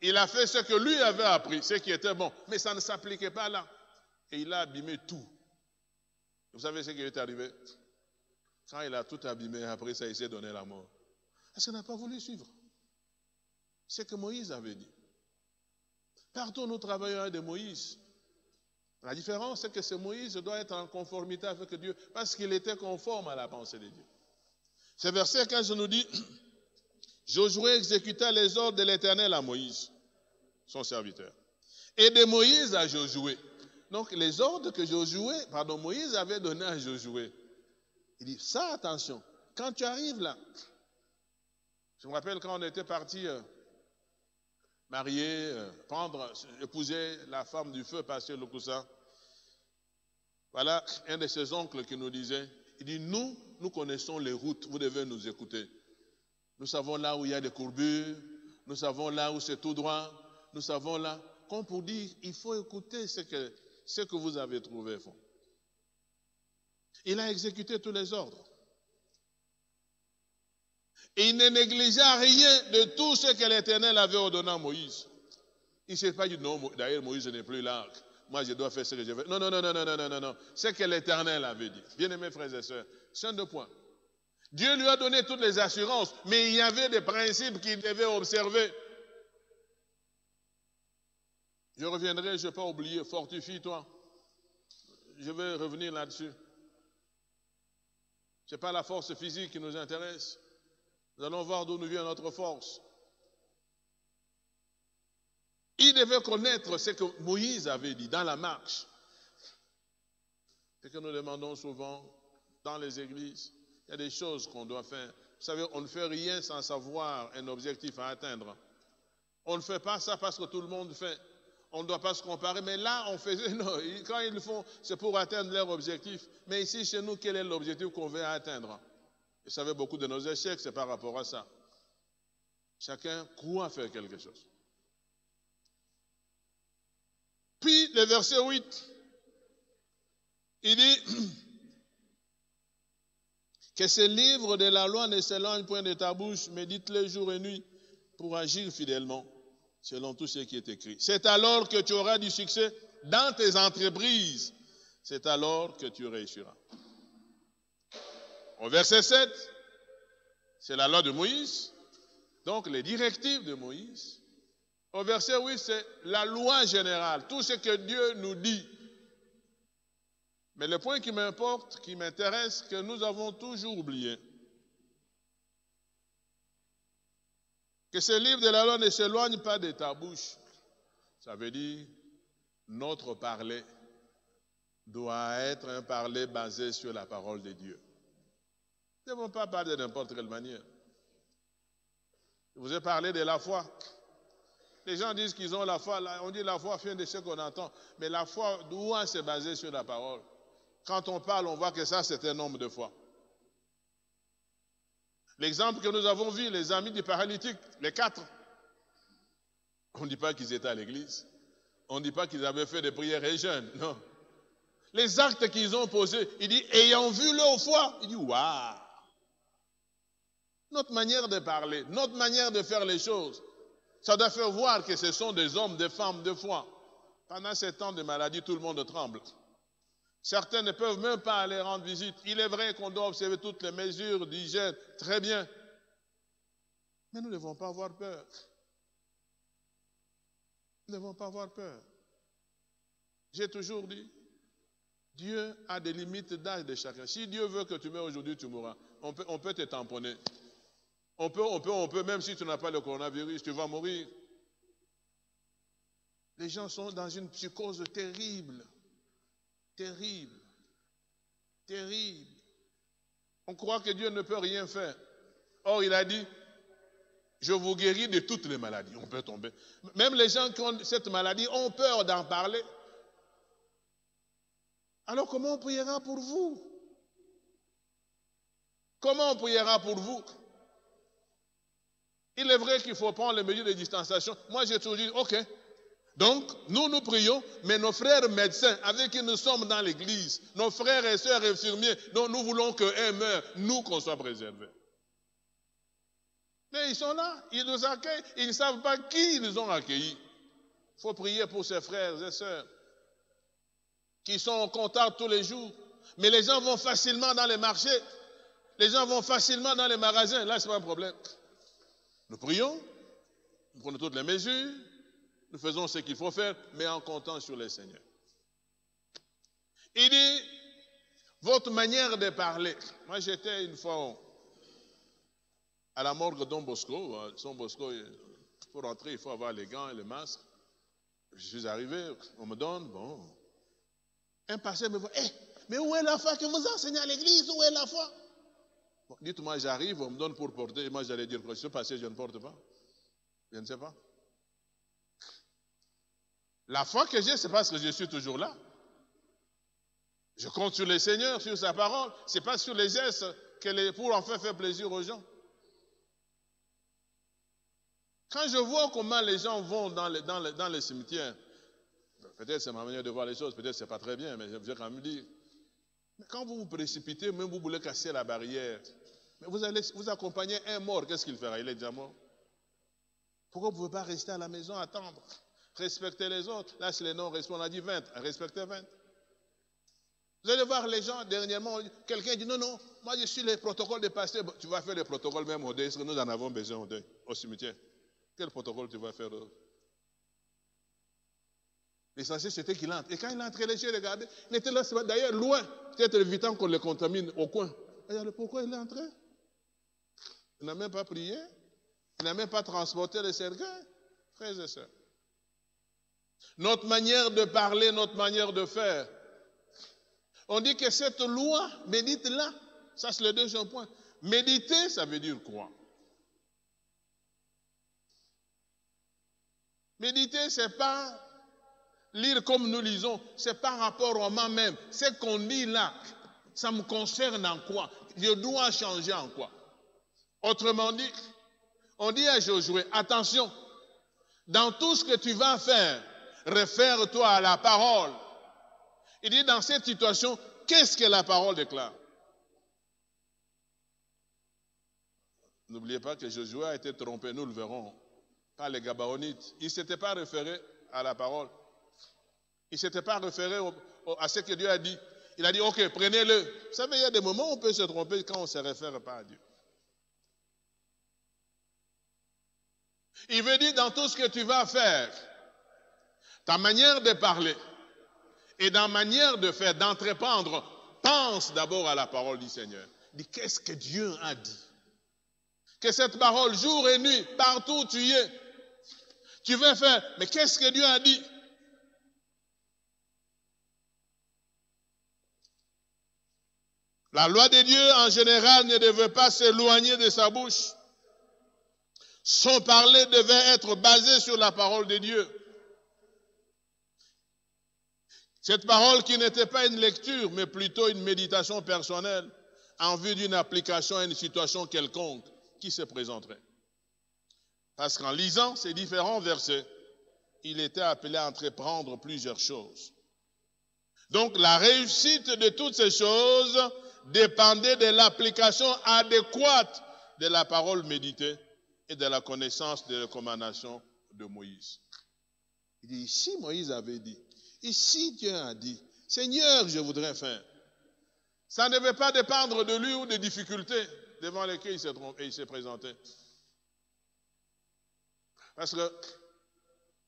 Il a fait ce que lui avait appris, ce qui était bon, mais ça ne s'appliquait pas là. Et il a abîmé tout. Vous savez ce qui est arrivé? Quand il a tout abîmé, après ça, il s'est donné la mort. Parce qu'il n'a pas voulu suivre ce que Moïse avait dit. Partout nous travaillons avec Moïse. La différence, c'est que ce Moïse doit être en conformité avec Dieu parce qu'il était conforme à la pensée de Dieu. Ce verset 15 nous dit, Josué exécuta les ordres de l'Éternel à Moïse, son serviteur. Et de Moïse à Josué. Donc les ordres que Moïse avait donnés à Josué. Il dit, ça attention, quand tu arrives là, je me rappelle quand on était parti marier, épouser la femme du feu, pasteur Lokusa. Voilà un de ses oncles qui nous disait, il dit, nous, nous connaissons les routes, vous devez nous écouter. Nous savons là où il y a des courbures, nous savons là où c'est tout droit, nous savons là, comme pour dire, il faut écouter ce que vous avez trouvé fond. Il a exécuté tous les ordres. Et il ne négligea rien de tout ce que l'Éternel avait ordonné à Moïse. Il ne s'est pas dit, non, d'ailleurs Moïse n'est plus là, moi je dois faire ce que je veux. Non, non, non, non, non, non, non, non, non. C'est ce que l'Éternel avait dit. Bien-aimés frères et sœurs, c'est un deux points. Dieu lui a donné toutes les assurances, mais il y avait des principes qu'il devait observer. Je reviendrai, je n'ai pas oublié, fortifie-toi. Je vais revenir là-dessus. Ce n'est pas la force physique qui nous intéresse. Nous allons voir d'où nous vient notre force. Il devait connaître ce que Moïse avait dit dans la marche. C'est ce que nous demandons souvent dans les églises. Il y a des choses qu'on doit faire. Vous savez, on ne fait rien sans savoir un objectif à atteindre. On ne fait pas ça parce que tout le monde fait. On ne doit pas se comparer. Mais là, on faisait, non, quand ils le font, c'est pour atteindre leur objectif. Mais ici, chez nous, quel est l'objectif qu'on veut atteindre? Vous savez, beaucoup de nos échecs, c'est par rapport à ça. Chacun croit faire quelque chose. Puis, le verset 8, il dit que ce livre de la loi ne s'éloigne point de ta bouche, médite-le jour et nuit pour agir fidèlement selon tout ce qui est écrit. C'est alors que tu auras du succès dans tes entreprises. C'est alors que tu réussiras. Au verset 7, c'est la loi de Moïse, donc les directives de Moïse. Au verset 8, c'est la loi générale, tout ce que Dieu nous dit. Mais le point qui m'importe, qui m'intéresse, que nous avons toujours oublié, que ce livre de la loi ne s'éloigne pas de ta bouche. Ça veut dire, notre parler doit être un parler basé sur la parole de Dieu. Nous ne devons pas parler de n'importe quelle manière. Je vous ai parlé de la foi. Les gens disent qu'ils ont la foi. On dit la foi vient de ce qu'on entend. Mais la foi doit se baser sur la parole. Quand on parle, on voit que ça, c'est un nombre de fois. L'exemple que nous avons vu, les amis du paralytique, les 4. On ne dit pas qu'ils étaient à l'église. On ne dit pas qu'ils avaient fait des prières et jeûnes. Non. Les actes qu'ils ont posés, il dit, ayant vu leur foi, il dit, waouh! Notre manière de parler, notre manière de faire les choses, ça doit faire voir que ce sont des hommes, des femmes de foi. Pendant ces temps de maladie, tout le monde tremble. Certains ne peuvent même pas aller rendre visite. Il est vrai qu'on doit observer toutes les mesures d'hygiène, très bien. Mais nous ne devons pas avoir peur. Nous ne devons pas avoir peur. J'ai toujours dit, Dieu a des limites d'âge de chacun. Si Dieu veut que tu meurs aujourd'hui, tu mourras. On peut te tamponner. On peut, même si tu n'as pas le coronavirus, tu vas mourir. Les gens sont dans une psychose terrible. Terrible. Terrible. On croit que Dieu ne peut rien faire. Or, il a dit, je vous guéris de toutes les maladies. On peut tomber. Même les gens qui ont cette maladie ont peur d'en parler. Alors, comment on priera pour vous? Comment on priera pour vous? Il est vrai qu'il faut prendre les mesures de distanciation. Moi, j'ai toujours dit, ok. Donc, nous prions, mais nos frères médecins, avec qui nous sommes dans l'église, nos frères et sœurs infirmiers, dont nous voulons qu'un meure, nous qu'on soit préservés. Mais ils sont là, ils nous accueillent, ils ne savent pas qui ils nous ont accueillis. Il faut prier pour ces frères et sœurs qui sont en contact tous les jours. Mais les gens vont facilement dans les marchés, les gens vont facilement dans les magasins, là, ce n'est pas un problème. Nous prions, nous prenons toutes les mesures, nous faisons ce qu'il faut faire, mais en comptant sur le Seigneur. Il dit, votre manière de parler. Moi, j'étais une fois à la morgue Don Bosco. Don Bosco, pour rentrer, il faut avoir les gants et le masque. Je suis arrivé, on me donne, bon. Un pasteur me voit, mais où est la foi que vous enseignez à l'église? Où est la foi? Bon, dites-moi, j'arrive, on me donne pour porter. Et moi, j'allais dire, je suis passé, je ne porte pas. Je ne sais pas. La foi que j'ai, c'est parce que je suis toujours là. Je compte sur le Seigneur, sur sa parole. Ce n'est pas sur les gestes pour enfin faire plaisir aux gens. Quand je vois comment les gens vont dans les cimetières, peut-être c'est ma manière de voir les choses, peut-être c'est pas très bien, mais je vais quand même dire. Mais quand vous vous précipitez, même vous voulez casser la barrière, mais vous accompagnez un mort, qu'est-ce qu'il fera? Il est déjà mort. Pourquoi vous ne pouvez pas rester à la maison, attendre? Respecter les autres. Là, c'est les non-respects. On a dit 20, respectez 20. Vous allez voir les gens, dernièrement, quelqu'un dit non, moi je suis les protocoles des pasteurs. Tu vas faire les protocoles même au deuil, parce que nous en avons besoin au deuil, au cimetière. Quel protocole tu vas faire? L'essentiel, c'était qu'il entre. Et quand il entrait, les yeux regardaient, il était là, d'ailleurs, loin, peut-être évitant qu'on le contamine au coin. Regardez, pourquoi il est entré? Il n'a même pas prié. Il n'a même pas transporté le cercueil. Frères et sœurs. Notre manière de parler, notre manière de faire. On dit que cette loi, médite-la. Ça, c'est le deuxième point. Méditer, ça veut dire quoi? Méditer, ce n'est pas lire comme nous lisons. C'est par rapport au moment même. Ce qu'on lit là, ça me concerne en quoi? Je dois changer en quoi? Autrement dit, on dit à Josué, attention, dans tout ce que tu vas faire, réfère-toi à la parole. Il dit dans cette situation, qu'est-ce que la parole déclare? N'oubliez pas que Josué a été trompé, nous le verrons, par les Gabaonites. Il ne s'était pas référé à la parole. Il ne s'était pas référé à ce que Dieu a dit. Il a dit, ok, prenez-le. Vous savez, il y a des moments où on peut se tromper quand on ne se réfère pas à Dieu. Il veut dire dans tout ce que tu vas faire, ta manière de parler et ta manière de faire, d'entreprendre, pense d'abord à la parole du Seigneur. Dis, qu'est-ce que Dieu a dit? Que cette parole, jour et nuit, partout où tu y es, tu veux faire, mais qu'est-ce que Dieu a dit? La loi de Dieu, en général, ne devait pas s'éloigner de sa bouche. Son parler devait être basé sur la parole de Dieu. Cette parole qui n'était pas une lecture, mais plutôt une méditation personnelle en vue d'une application à une situation quelconque qui se présenterait. Parce qu'en lisant ces différents versets, il était appelé à entreprendre plusieurs choses. Donc la réussite de toutes ces choses dépendait de l'application adéquate de la parole méditée et de la connaissance des recommandations de Moïse. Il dit, ici Moïse avait dit, ici Dieu a dit, Seigneur, je voudrais faire. Ça ne devait pas dépendre de lui ou des difficultés devant lesquelles il s'est présenté. Parce que,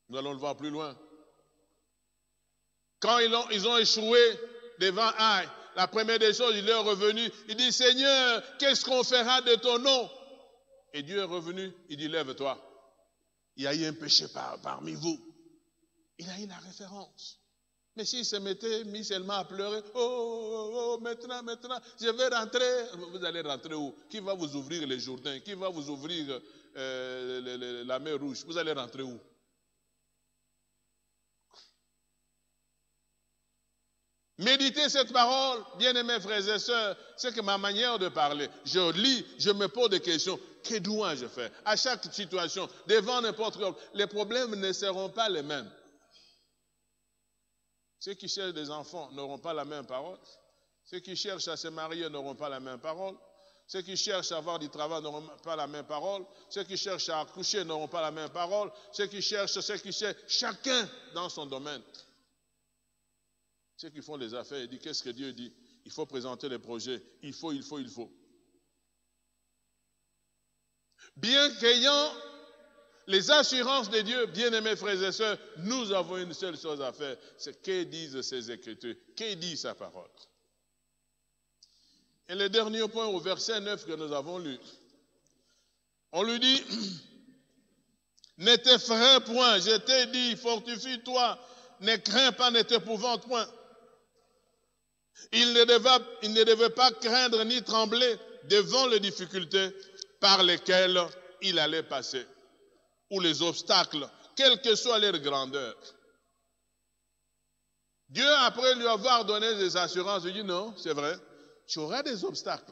nous allons le voir plus loin, quand ils ont échoué devant Aïe, la première des choses, il est revenu, il dit, Seigneur, qu'est-ce qu'on fera de ton nom? Et Dieu est revenu, il dit, lève-toi. Il y a eu un péché parmi vous. Il a eu la référence. Mais s'il se mettait mis seulement à pleurer, maintenant, je vais rentrer. Vous allez rentrer où? Qui va vous ouvrir les Jourdains? Qui va vous ouvrir la mer Rouge? Vous allez rentrer où? Méditez cette parole, bien-aimés frères et sœurs, c'est que ma manière de parler, je lis, je me pose des questions. Que dois-je faire? À chaque situation, devant n'importe quoi, les problèmes ne seront pas les mêmes. Ceux qui cherchent des enfants n'auront pas la même parole. Ceux qui cherchent à se marier n'auront pas la même parole. Ceux qui cherchent à avoir du travail n'auront pas la même parole. Ceux qui cherchent à accoucher n'auront pas la même parole. Ceux qui cherchent, chacun dans son domaine. Ceux qui font les affaires, ils disent, qu'est-ce que Dieu dit? Il faut présenter les projets. Il faut. Bien qu'ayant les assurances de Dieu, bien-aimés frères et sœurs, nous avons une seule chose à faire, c'est que disent ces Écritures, que dit sa parole. Et le dernier point au verset 9 que nous avons lu, on lui dit, ne t'effraie point, je t'ai dit, fortifie-toi, ne crains pas, ne t'épouvante point. Il ne devait pas craindre ni trembler devant les difficultés par lesquelles il allait passer, ou les obstacles, quelle que soit leur grandeur. Dieu, après lui avoir donné des assurances, il dit non, c'est vrai, tu auras des obstacles.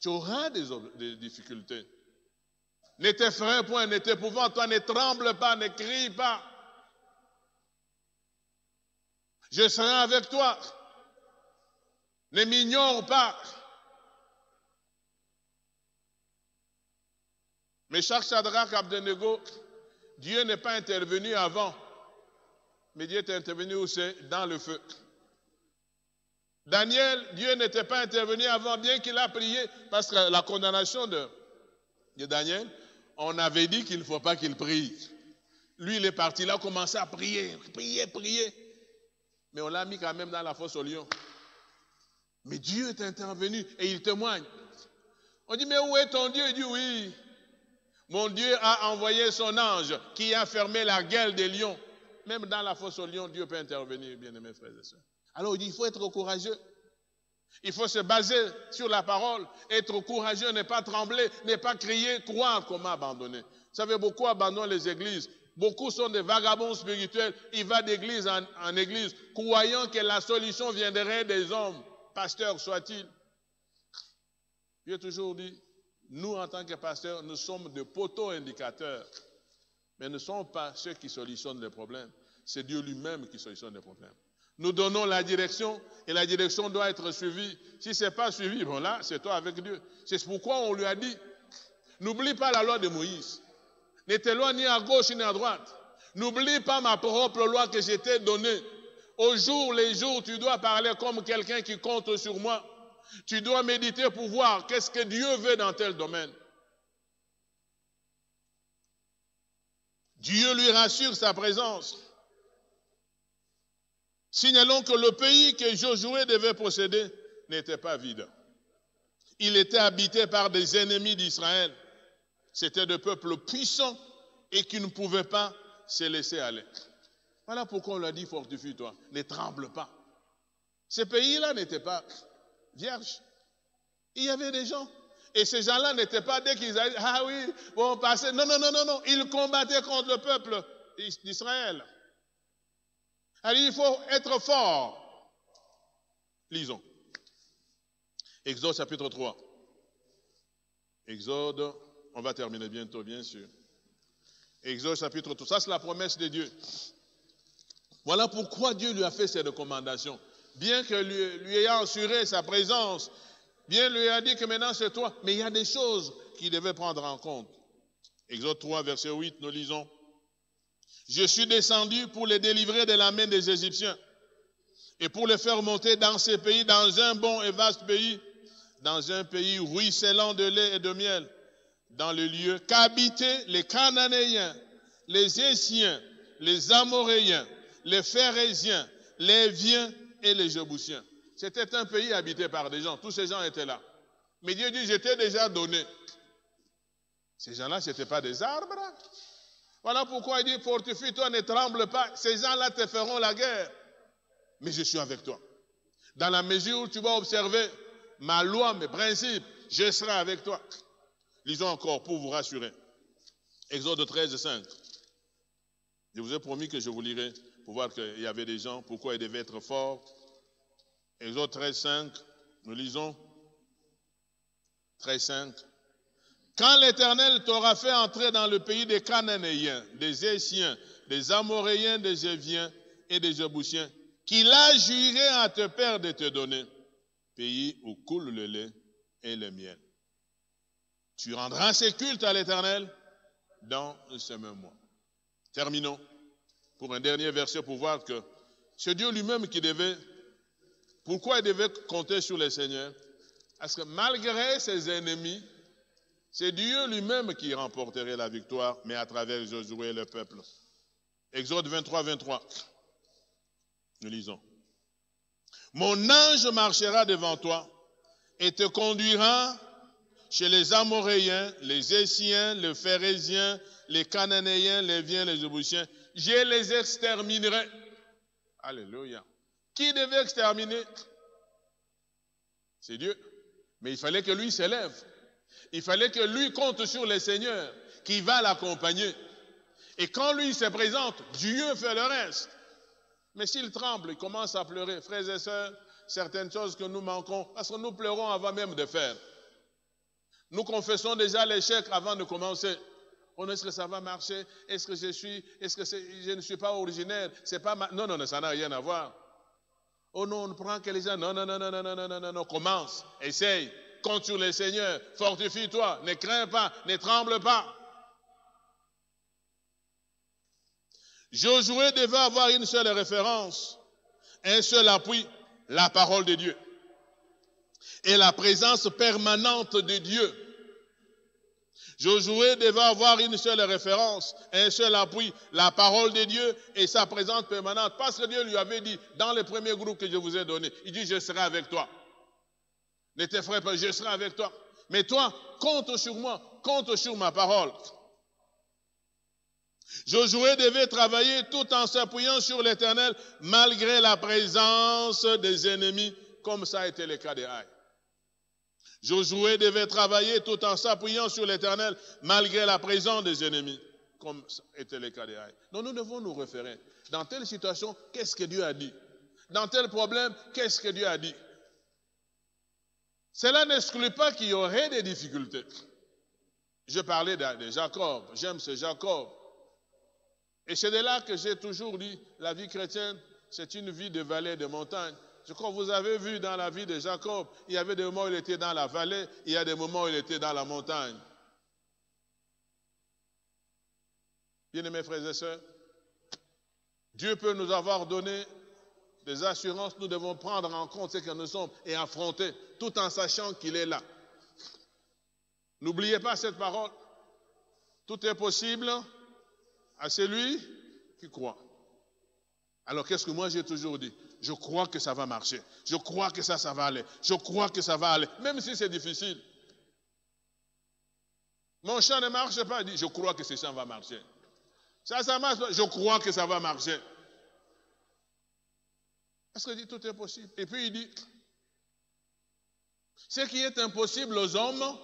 Tu auras des difficultés. Ne t'effraie point, ne t'épouvante toi, ne tremble pas, ne crie pas. Je serai avec toi. Ne m'ignore pas. Mais Shadrach, Abednego, Dieu n'est pas intervenu avant, mais Dieu est intervenu où c'est? Dans le feu. Daniel, Dieu n'était pas intervenu avant, bien qu'il a prié, parce que la condamnation de Daniel, on avait dit qu'il ne faut pas qu'il prie. Lui, il est parti, il a commencé à prier. Mais on l'a mis quand même dans la fosse au lion. Mais Dieu est intervenu et il témoigne. On dit, mais où est ton Dieu? Il dit, oui. Mon Dieu a envoyé son ange qui a fermé la gueule des lions. Même dans la fosse aux lions, Dieu peut intervenir, bien-aimés frères et sœurs. Alors il dit, il faut être courageux. Il faut se baser sur la parole. Être courageux, ne pas trembler, ne pas crier, croire comment abandonner. Vous savez, beaucoup abandonnent les églises. Beaucoup sont des vagabonds spirituels. Ils vont d'église en église, croyant que la solution viendrait des hommes, pasteurs soient-ils. Dieu a toujours dit, nous en tant que pasteurs, nous sommes des poteaux indicateurs. Mais ne sommes pas ceux qui solutionnent les problèmes. C'est Dieu lui-même qui solutionne les problèmes. Nous donnons la direction et la direction doit être suivie. Si ce n'est pas suivi, bon là, c'est toi avec Dieu. C'est pourquoi on lui a dit, n'oublie pas la loi de Moïse. Ne t'éloigne ni à gauche ni à droite. N'oublie pas ma propre loi que je t'ai donnée. Au jour les jours, tu dois parler comme quelqu'un qui compte sur moi. Tu dois méditer pour voir qu'est-ce que Dieu veut dans tel domaine. Dieu lui rassure sa présence. Signalons que le pays que Josué devait posséder n'était pas vide. Il était habité par des ennemis d'Israël. C'était des peuples puissants et qui ne pouvaient pas se laisser aller. Voilà pourquoi on lui a dit, fortifie-toi, ne tremble pas. Ce pays-là n'était pas vierge. Il y avait des gens. Et ces gens-là n'étaient pas, dès qu'ils allaient, ah oui, bon, passer. Non. Ils combattaient contre le peuple d'Israël. Alors, il faut être fort. Lisons. Exode chapitre 3. Exode, on va terminer bientôt, bien sûr. Exode chapitre 3. Ça, c'est la promesse de Dieu. Voilà pourquoi Dieu lui a fait ces recommandations. Bien que lui ayant assuré sa présence, bien lui a dit que maintenant c'est toi. Mais il y a des choses qu'il devait prendre en compte. Exode 3, verset 8, nous lisons. Je suis descendu pour les délivrer de la main des Égyptiens et pour les faire monter dans ces pays, dans un bon et vaste pays, dans un pays ruisselant de lait et de miel, dans le lieu qu'habitaient les Cananéens, les Hésiens, les Amoréens, les Phérésiens, les Viens et les Jébusiens. C'était un pays habité par des gens. Tous ces gens étaient là. Mais Dieu dit, je t'ai déjà donné. Ces gens-là, ce n'étaient pas des arbres. Voilà pourquoi il dit, fortifie-toi, ne tremble pas. Ces gens-là te feront la guerre. Mais je suis avec toi. Dans la mesure où tu vas observer ma loi, mes principes, je serai avec toi. Lisons encore pour vous rassurer. Exode 13, 5. Je vous ai promis que je vous lirai pour voir qu'il y avait des gens, pourquoi ils devaient être forts. Exode 13, 5, nous lisons. 13, 5. Quand l'Éternel t'aura fait entrer dans le pays des Cananéens, des Hésiens, des Amoréens, des Éviens et des Jébusiens, qu'il a juré à tes pères de te donner, pays où coule le lait et le miel. Tu rendras ces cultes à l'Éternel dans ce même mois. Terminons pour un dernier verset pour voir que c'est Dieu lui-même qui devait, pourquoi il devait compter sur le Seigneur? Parce que malgré ses ennemis, c'est Dieu lui-même qui remporterait la victoire, mais à travers Josué et le peuple. Exode 23, 23. Nous lisons. Mon ange marchera devant toi et te conduira chez les Amoréens, les Hésiens, les Phérésiens, les Cananéens, les Viens, les Jébusiens. Je les exterminerai. Alléluia. Qui devait exterminer? C'est Dieu. Mais il fallait que lui s'élève. Il fallait que lui compte sur le Seigneur qui va l'accompagner. Et quand lui se présente, Dieu fait le reste. Mais s'il tremble, il commence à pleurer. Frères et sœurs, certaines choses que nous manquons, parce que nous pleurons avant même de faire. Nous confessons déjà l'échec avant de commencer. Oh, est-ce que ça va marcher? Est-ce que je ne suis pas originaire? C'est pas Non, non, non, ça n'a rien à voir. Oh non, on ne prend que les gens. Non, non, non, non, non, non, non, non, non, non, commence, essaye, compte sur le Seigneur, fortifie-toi, ne crains pas, ne tremble pas. Josué devait avoir une seule référence, un seul appui, la parole de Dieu et la présence permanente de Dieu. Josué devait avoir une seule référence, un seul appui, la parole de Dieu et sa présence permanente. Parce que Dieu lui avait dit, dans le premier groupe que je vous ai donné, il dit, je serai avec toi. Ne t'effraie pas, je serai avec toi. Mais toi, compte sur moi, compte sur ma parole. Josué devait travailler tout en s'appuyant sur l'Éternel, malgré la présence des ennemis, comme ça a été le cas de Haï. Josué devait travailler tout en s'appuyant sur l'Éternel, malgré la présence des ennemis, comme était le cas de Haï. Donc nous devons nous référer. Dans telle situation, qu'est-ce que Dieu a dit? Dans tel problème, qu'est-ce que Dieu a dit? Cela n'exclut pas qu'il y aurait des difficultés. Je parlais de Jacob, j'aime ce Jacob. Et c'est de là que j'ai toujours dit, la vie chrétienne, c'est une vie de vallée et de montagne. Je crois que vous avez vu dans la vie de Jacob, il y avait des moments où il était dans la vallée, il y a des moments où il était dans la montagne. Bien-aimés frères et sœurs, Dieu peut nous avoir donné des assurances, nous devons prendre en compte ce que nous sommes et affronter, tout en sachant qu'il est là. N'oubliez pas cette parole. Tout est possible à celui qui croit. Alors qu'est-ce que moi j'ai toujours dit? Je crois que ça va marcher. Je crois que ça va aller. Je crois que ça va aller. Même si c'est difficile. Mon champ ne marche pas. Il dit, je crois que ce champ va marcher. Ça marche pas. Je crois que ça va marcher. Parce qu'il dit, tout est possible. Et puis il dit, ce qui est impossible aux hommes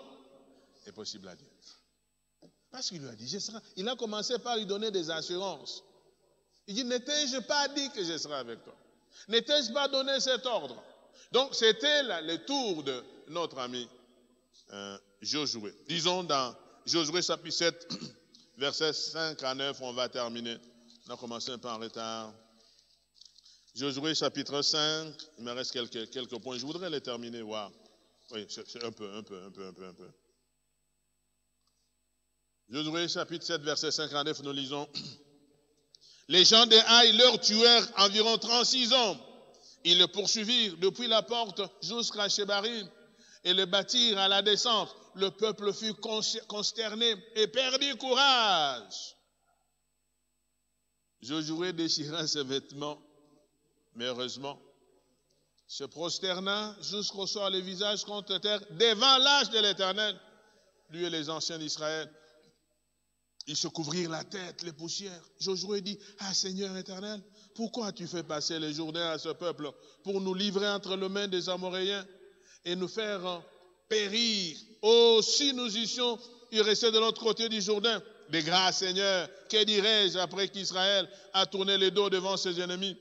est possible à Dieu. Parce qu'il lui a dit, je serai. Il a commencé par lui donner des assurances. Il dit, ne t'ai-je pas dit que je serai avec toi? Ne t'ai-je pas donné cet ordre? Donc, c'était le tour de notre ami Josué. Disons dans Josué chapitre 7, versets 5 à 9, on va terminer. On a commencé un peu en retard. Josué chapitre 5, il me reste quelques points. Je voudrais les terminer, voir. Oui, c'est un peu. Josué chapitre 7, verset 5 à 9, nous lisons. Les gens de Haï leur tuèrent environ 36 hommes. Ils le poursuivirent depuis la porte jusqu'à Shebarim et le battirent à la descente. Le peuple fut consterné et perdit courage. Josué déchira ses vêtements, mais heureusement, se prosterna jusqu'au sol, le visage contre terre, devant l'âge de l'Éternel, lui et les anciens d'Israël. Ils se couvrirent la tête, les poussières. Josué dit, ah Seigneur éternel, pourquoi tu fais passer les journées à ce peuple pour nous livrer entre les mains des Amoréens et nous faire périr? Oh, si nous eussions resté de l'autre côté du Jourdain, de grâce Seigneur, que dirais-je après qu'Israël a tourné le dos devant ses ennemis?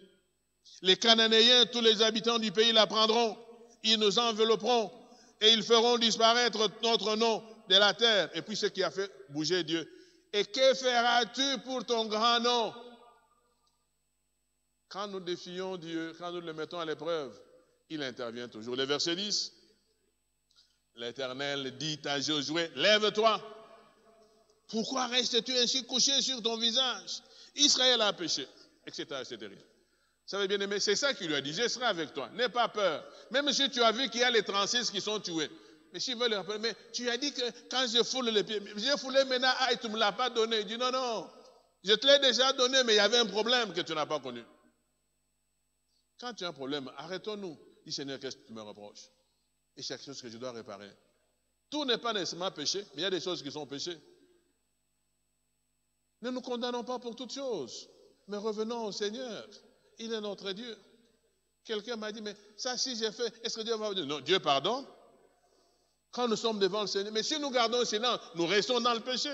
Les Cananéens, tous les habitants du pays la prendront, ils nous envelopperont et ils feront disparaître notre nom de la terre. Et puis ce qui a fait bouger Dieu. Et que feras-tu pour ton grand nom? Quand nous défions Dieu, quand nous le mettons à l'épreuve, il intervient toujours. Le verset 10, l'Éternel dit à Josué, lève-toi. Pourquoi restes-tu ainsi couché sur ton visage? Israël a péché, etc. etc. Vous savez bien aimé, c'est ça qu'il lui a dit, je serai avec toi, n'aie pas peur. Même si tu as vu qu'il y a les 36 qui sont tués. Mais s'il veut le rappeler, mais tu as dit que quand je foule les pieds, j'ai foulé maintenant, ah, et tu ne me l'as pas donné. Il dit non, je te l'ai déjà donné, mais il y avait un problème que tu n'as pas connu. Quand tu as un problème, arrêtons-nous. Dis Seigneur, qu'est-ce que tu me reproches? Et c'est quelque chose que je dois réparer. Tout n'est pas nécessairement péché, mais il y a des choses qui sont péchées. Ne nous condamnons pas pour toutes choses, mais revenons au Seigneur. Il est notre Dieu. Quelqu'un m'a dit, mais ça, si j'ai fait, est-ce que Dieu va me dire? Non, Dieu pardonne. Quand nous sommes devant le Seigneur, mais si nous gardons le silence, nous restons dans le péché.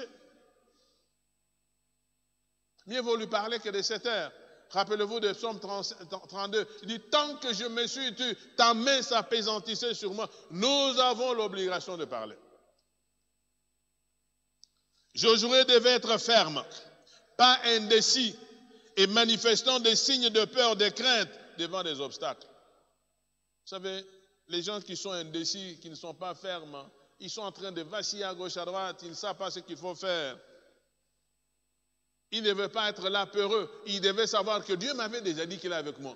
Mieux vaut lui parler que de cette heure. Rappelez-vous de Psaume 32. Il dit, tant que je me suis tu, ta main s'appésantissait sur moi. Nous avons l'obligation de parler. Josué devait être ferme, pas indécis et manifestant des signes de peur, de crainte devant des obstacles. Vous savez, les gens qui sont indécis, qui ne sont pas fermes, ils sont en train de vaciller à gauche, à droite, ils ne savent pas ce qu'il faut faire. Ils ne devaient pas être là peureux. Ils devaient savoir que Dieu m'avait déjà dit qu'il est avec moi.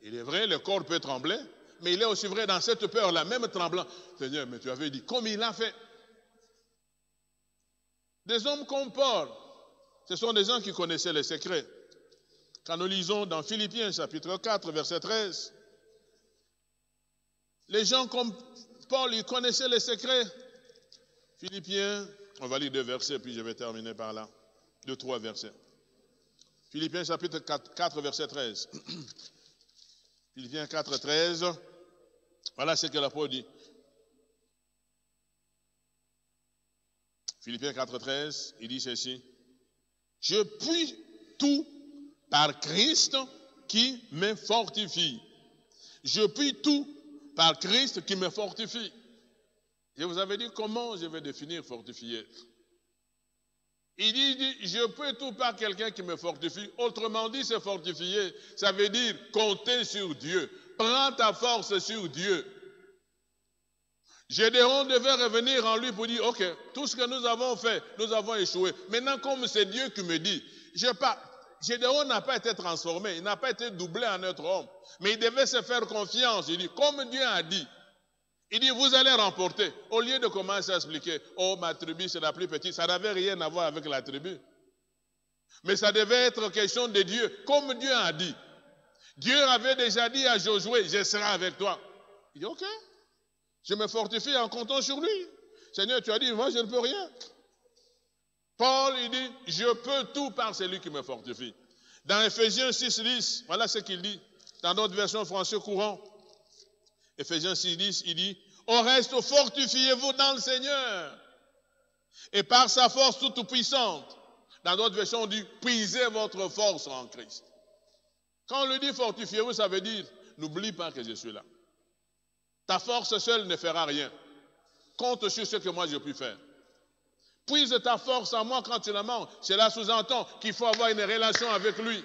Il est vrai, le corps peut trembler, mais il est aussi vrai dans cette peur-là, même tremblant. Seigneur, mais tu avais dit, comme il a fait. Des hommes comme Paul, ce sont des gens qui connaissaient les secrets. Quand nous lisons dans Philippiens chapitre 4, verset 13, les gens comme Paul, ils connaissaient les secrets. Philippiens, on va lire 2 versets, puis je vais terminer par là. 2-3 versets. Philippiens chapitre 4, verset 13. Philippiens 4, 13. Voilà ce que l'apôtre dit. Philippiens 4, 13, il dit ceci. Je puis tout par Christ qui me fortifie. Je puis tout par Christ qui me fortifie. Je vous avais dit comment je vais définir fortifier. Il dit, je peux tout par quelqu'un qui me fortifie. Autrement dit, se fortifier, ça veut dire compter sur Dieu. Prends ta force sur Dieu. Gédéon devait revenir en lui pour dire, ok, tout ce que nous avons fait, nous avons échoué. Maintenant, comme c'est Dieu qui me dit, Gédéon n'a pas été transformé, il n'a pas été doublé en autre homme. Mais il devait se faire confiance. Il dit, comme Dieu a dit, il dit, vous allez remporter. Au lieu de commencer à expliquer, oh, ma tribu, c'est la plus petite, ça n'avait rien à voir avec la tribu. Mais ça devait être question de Dieu, comme Dieu a dit. Dieu avait déjà dit à Josué, je serai avec toi. Il dit, ok, je me fortifie en comptant sur lui. Seigneur, tu as dit, moi, je ne peux rien. Paul, il dit, je peux tout par celui qui me fortifie. Dans Éphésiens 6, 10, voilà ce qu'il dit. Dans notre version français courant, Éphésiens 6, 10, il dit, au reste, fortifiez-vous dans le Seigneur et par sa force toute puissante. Dans d'autres versions, on dit, puisez votre force en Christ. Quand on le dit fortifiez-vous, ça veut dire, n'oublie pas que je suis là. Ta force seule ne fera rien. Compte sur ce que moi je puis faire. Puise ta force en moi quand tu la manques. Cela sous-entend qu'il faut avoir une relation avec lui.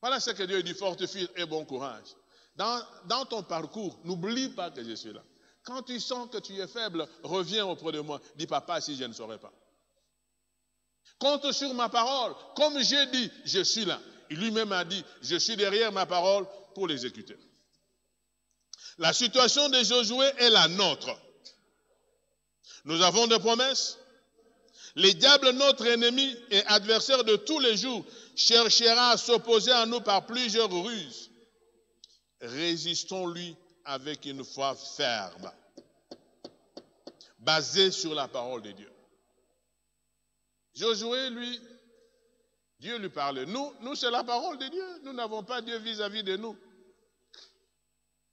Voilà ce que Dieu dit, fortifie et bon courage. Dans ton parcours, n'oublie pas que je suis là. Quand tu sens que tu es faible, reviens auprès de moi. Dis, papa, si je ne saurais pas. Compte sur ma parole. Comme j'ai dit, je suis là. Il lui-même a dit, je suis derrière ma parole pour l'exécuter. La situation de Josué est la nôtre. Nous avons des promesses. Le diable, notre ennemi et adversaire de tous les jours, cherchera à s'opposer à nous par plusieurs ruses. Résistons-lui avec une foi ferme, basée sur la parole de Dieu. Josué, lui, Dieu lui parlait. Nous, c'est la parole de Dieu. Nous n'avons pas Dieu vis-à-vis de nous.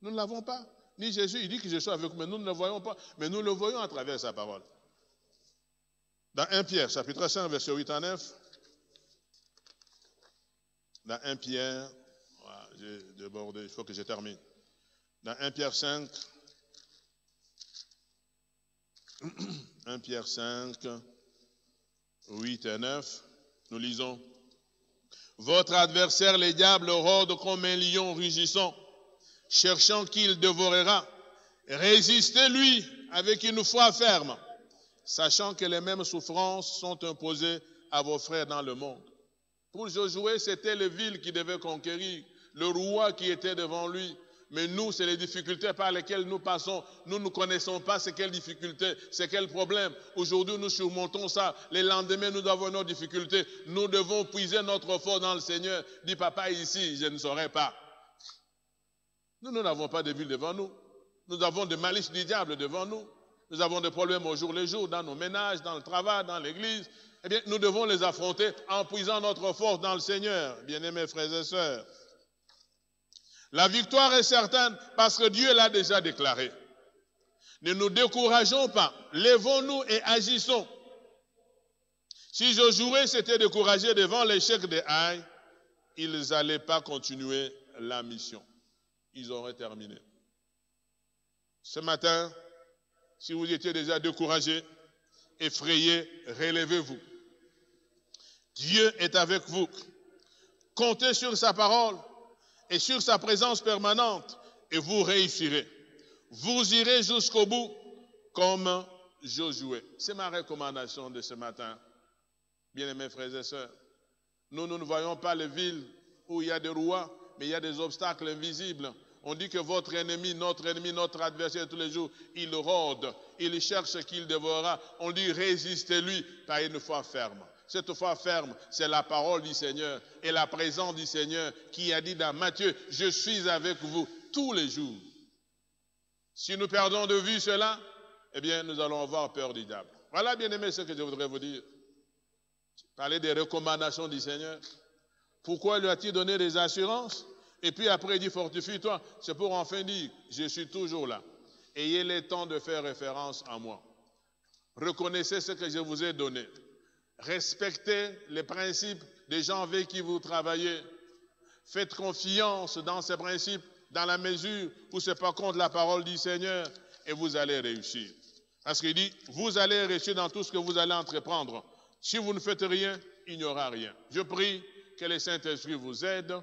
Nous ne l'avons pas. Ni Jésus, il dit que je suis avec vous, mais nous ne le voyons pas. Mais nous le voyons à travers sa parole. Dans 1 Pierre, chapitre 5, verset 8 à 9. Dans 1 Pierre, voilà, j'ai débordé, il faut que je termine. Dans 1 Pierre 5, 1 Pierre 5, 8 et 9, nous lisons. Votre adversaire, le diable, rôde comme un lion rugissant, cherchant qui il dévorera. Résistez-lui avec une foi ferme, sachant que les mêmes souffrances sont imposées à vos frères dans le monde. Pour Josué, c'était les villes qui devaient conquérir, le roi qui était devant lui. Mais nous, c'est les difficultés par lesquelles nous passons. Nous ne connaissons pas c'est quelles difficultés, c'est quel problème. Aujourd'hui, nous surmontons ça. Les lendemains, nous avons nos difficultés. Nous devons puiser notre force dans le Seigneur. Dis, papa, ici, je ne saurais pas. Nous n'avons pas de villes devant nous. Nous avons des malices du diable devant nous. Nous avons des problèmes au jour le jour, dans nos ménages, dans le travail, dans l'église. Eh bien, nous devons les affronter en puisant notre force dans le Seigneur, bien-aimés frères et sœurs. La victoire est certaine parce que Dieu l'a déjà déclaré. Ne nous décourageons pas, lèvons-nous et agissons. Si Josué s'était découragé devant l'échec des Haï, ils n'allaient pas continuer la mission. Ils auraient terminé. Ce matin, si vous étiez déjà découragé, effrayés, relevez-vous. Dieu est avec vous. Comptez sur sa parole et sur sa présence permanente et vous réussirez. Vous irez jusqu'au bout comme Josué. C'est ma recommandation de ce matin. Bien-aimés frères et sœurs, nous ne voyons pas les villes où il y a des rois, mais il y a des obstacles invisibles. On dit que votre ennemi, notre adversaire tous les jours, il rôde, il cherche ce qu'il dévorera. On dit résistez-lui par une foi ferme. Cette foi ferme, c'est la parole du Seigneur et la présence du Seigneur qui a dit dans Matthieu, je suis avec vous tous les jours. Si nous perdons de vue cela, eh bien, nous allons avoir peur du diable. Voilà, bien aimé, ce que je voudrais vous dire. Parler des recommandations du Seigneur. Pourquoi lui a-t-il donné des assurances? Et puis après, il dit, fortifie-toi. C'est pour enfin dire, je suis toujours là. Ayez le temps de faire référence à moi. Reconnaissez ce que je vous ai donné. Respectez les principes des gens avec qui vous travaillez. Faites confiance dans ces principes, dans la mesure où ce n'est pas contre la parole du Seigneur, et vous allez réussir. Parce qu'il dit, vous allez réussir dans tout ce que vous allez entreprendre. Si vous ne faites rien, il n'y aura rien. Je prie que le Saint-Esprit vous aide,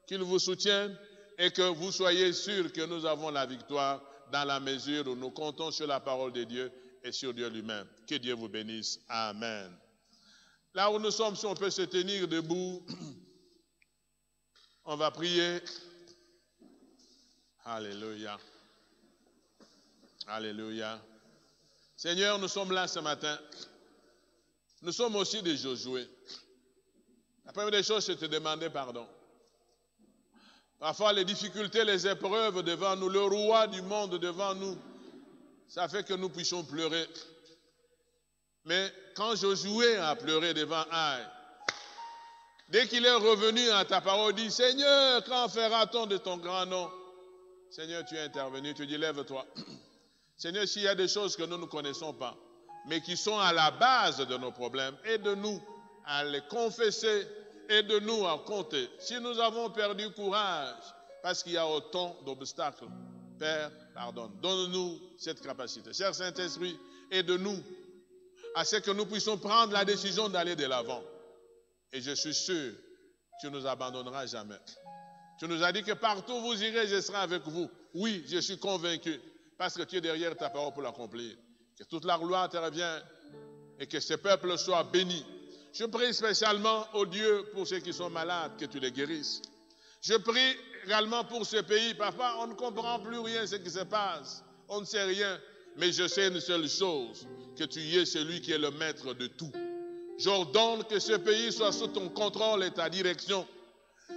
qu'il vous soutienne et que vous soyez sûrs que nous avons la victoire dans la mesure où nous comptons sur la parole de Dieu et sur Dieu lui-même. Que Dieu vous bénisse. Amen. Là où nous sommes, si on peut se tenir debout, on va prier. Alléluia. Alléluia. Seigneur, nous sommes là ce matin. Nous sommes aussi des Josué. La première des choses, c'est te demander pardon. Parfois, les difficultés, les épreuves devant nous, le roi du monde devant nous, ça fait que nous puissions pleurer. Mais quand Josué a pleuré devant Aïe, dès qu'il est revenu à ta parole, il dit, Seigneur, quand fera-t-on de ton grand nom? Seigneur, tu es intervenu, tu dis, lève-toi. Seigneur, s'il y a des choses que nous ne connaissons pas, mais qui sont à la base de nos problèmes, aide-nous à les confesser, aide-nous à compter. Si nous avons perdu courage, parce qu'il y a autant d'obstacles, Père, pardonne. Donne-nous cette capacité. Cher Saint-Esprit, aide-nous à ce que nous puissions prendre la décision d'aller de l'avant. Et je suis sûr que tu ne nous abandonneras jamais. Tu nous as dit que partout où vous irez, je serai avec vous. Oui, je suis convaincu, parce que tu es derrière ta parole pour l'accomplir. Que toute la gloire te revienne et que ce peuple soit béni. Je prie spécialement au Dieu pour ceux qui sont malades, que tu les guérisses. Je prie également pour ce pays. Parfois, on ne comprend plus rien ce qui se passe. On ne sait rien. Mais je sais une seule chose, que tu y es celui qui est le maître de tout. J'ordonne que ce pays soit sous ton contrôle et ta direction.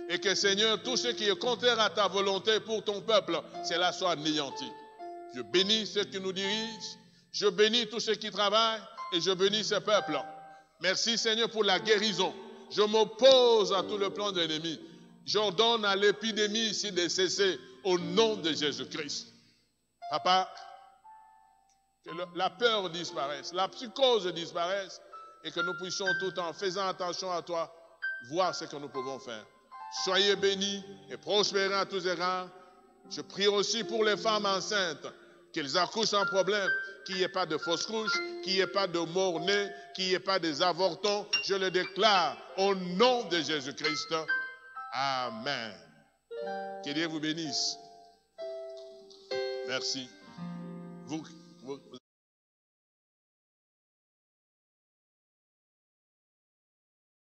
Et que, Seigneur, tout ce qui est contraire à ta volonté pour ton peuple, cela soit anéanti. Je bénis ceux qui nous dirigent. Je bénis tous ceux qui travaillent. Et je bénis ce peuple. Merci, Seigneur, pour la guérison. Je m'oppose à tout le plan de l'ennemi. J'ordonne à l'épidémie ici de cesser au nom de Jésus-Christ. Papa, que la peur disparaisse, la psychose disparaisse et que nous puissions tout en faisant attention à toi, voir ce que nous pouvons faire. Soyez bénis et prospérez à tous égards. Je prie aussi pour les femmes enceintes, qu'elles accouchent sans problème, qu'il n'y ait pas de fausses couches, qu'il n'y ait pas de mort-nés, qu'il n'y ait pas des avortons. Je le déclare au nom de Jésus-Christ. Amen. Que Dieu vous bénisse. Merci. Vous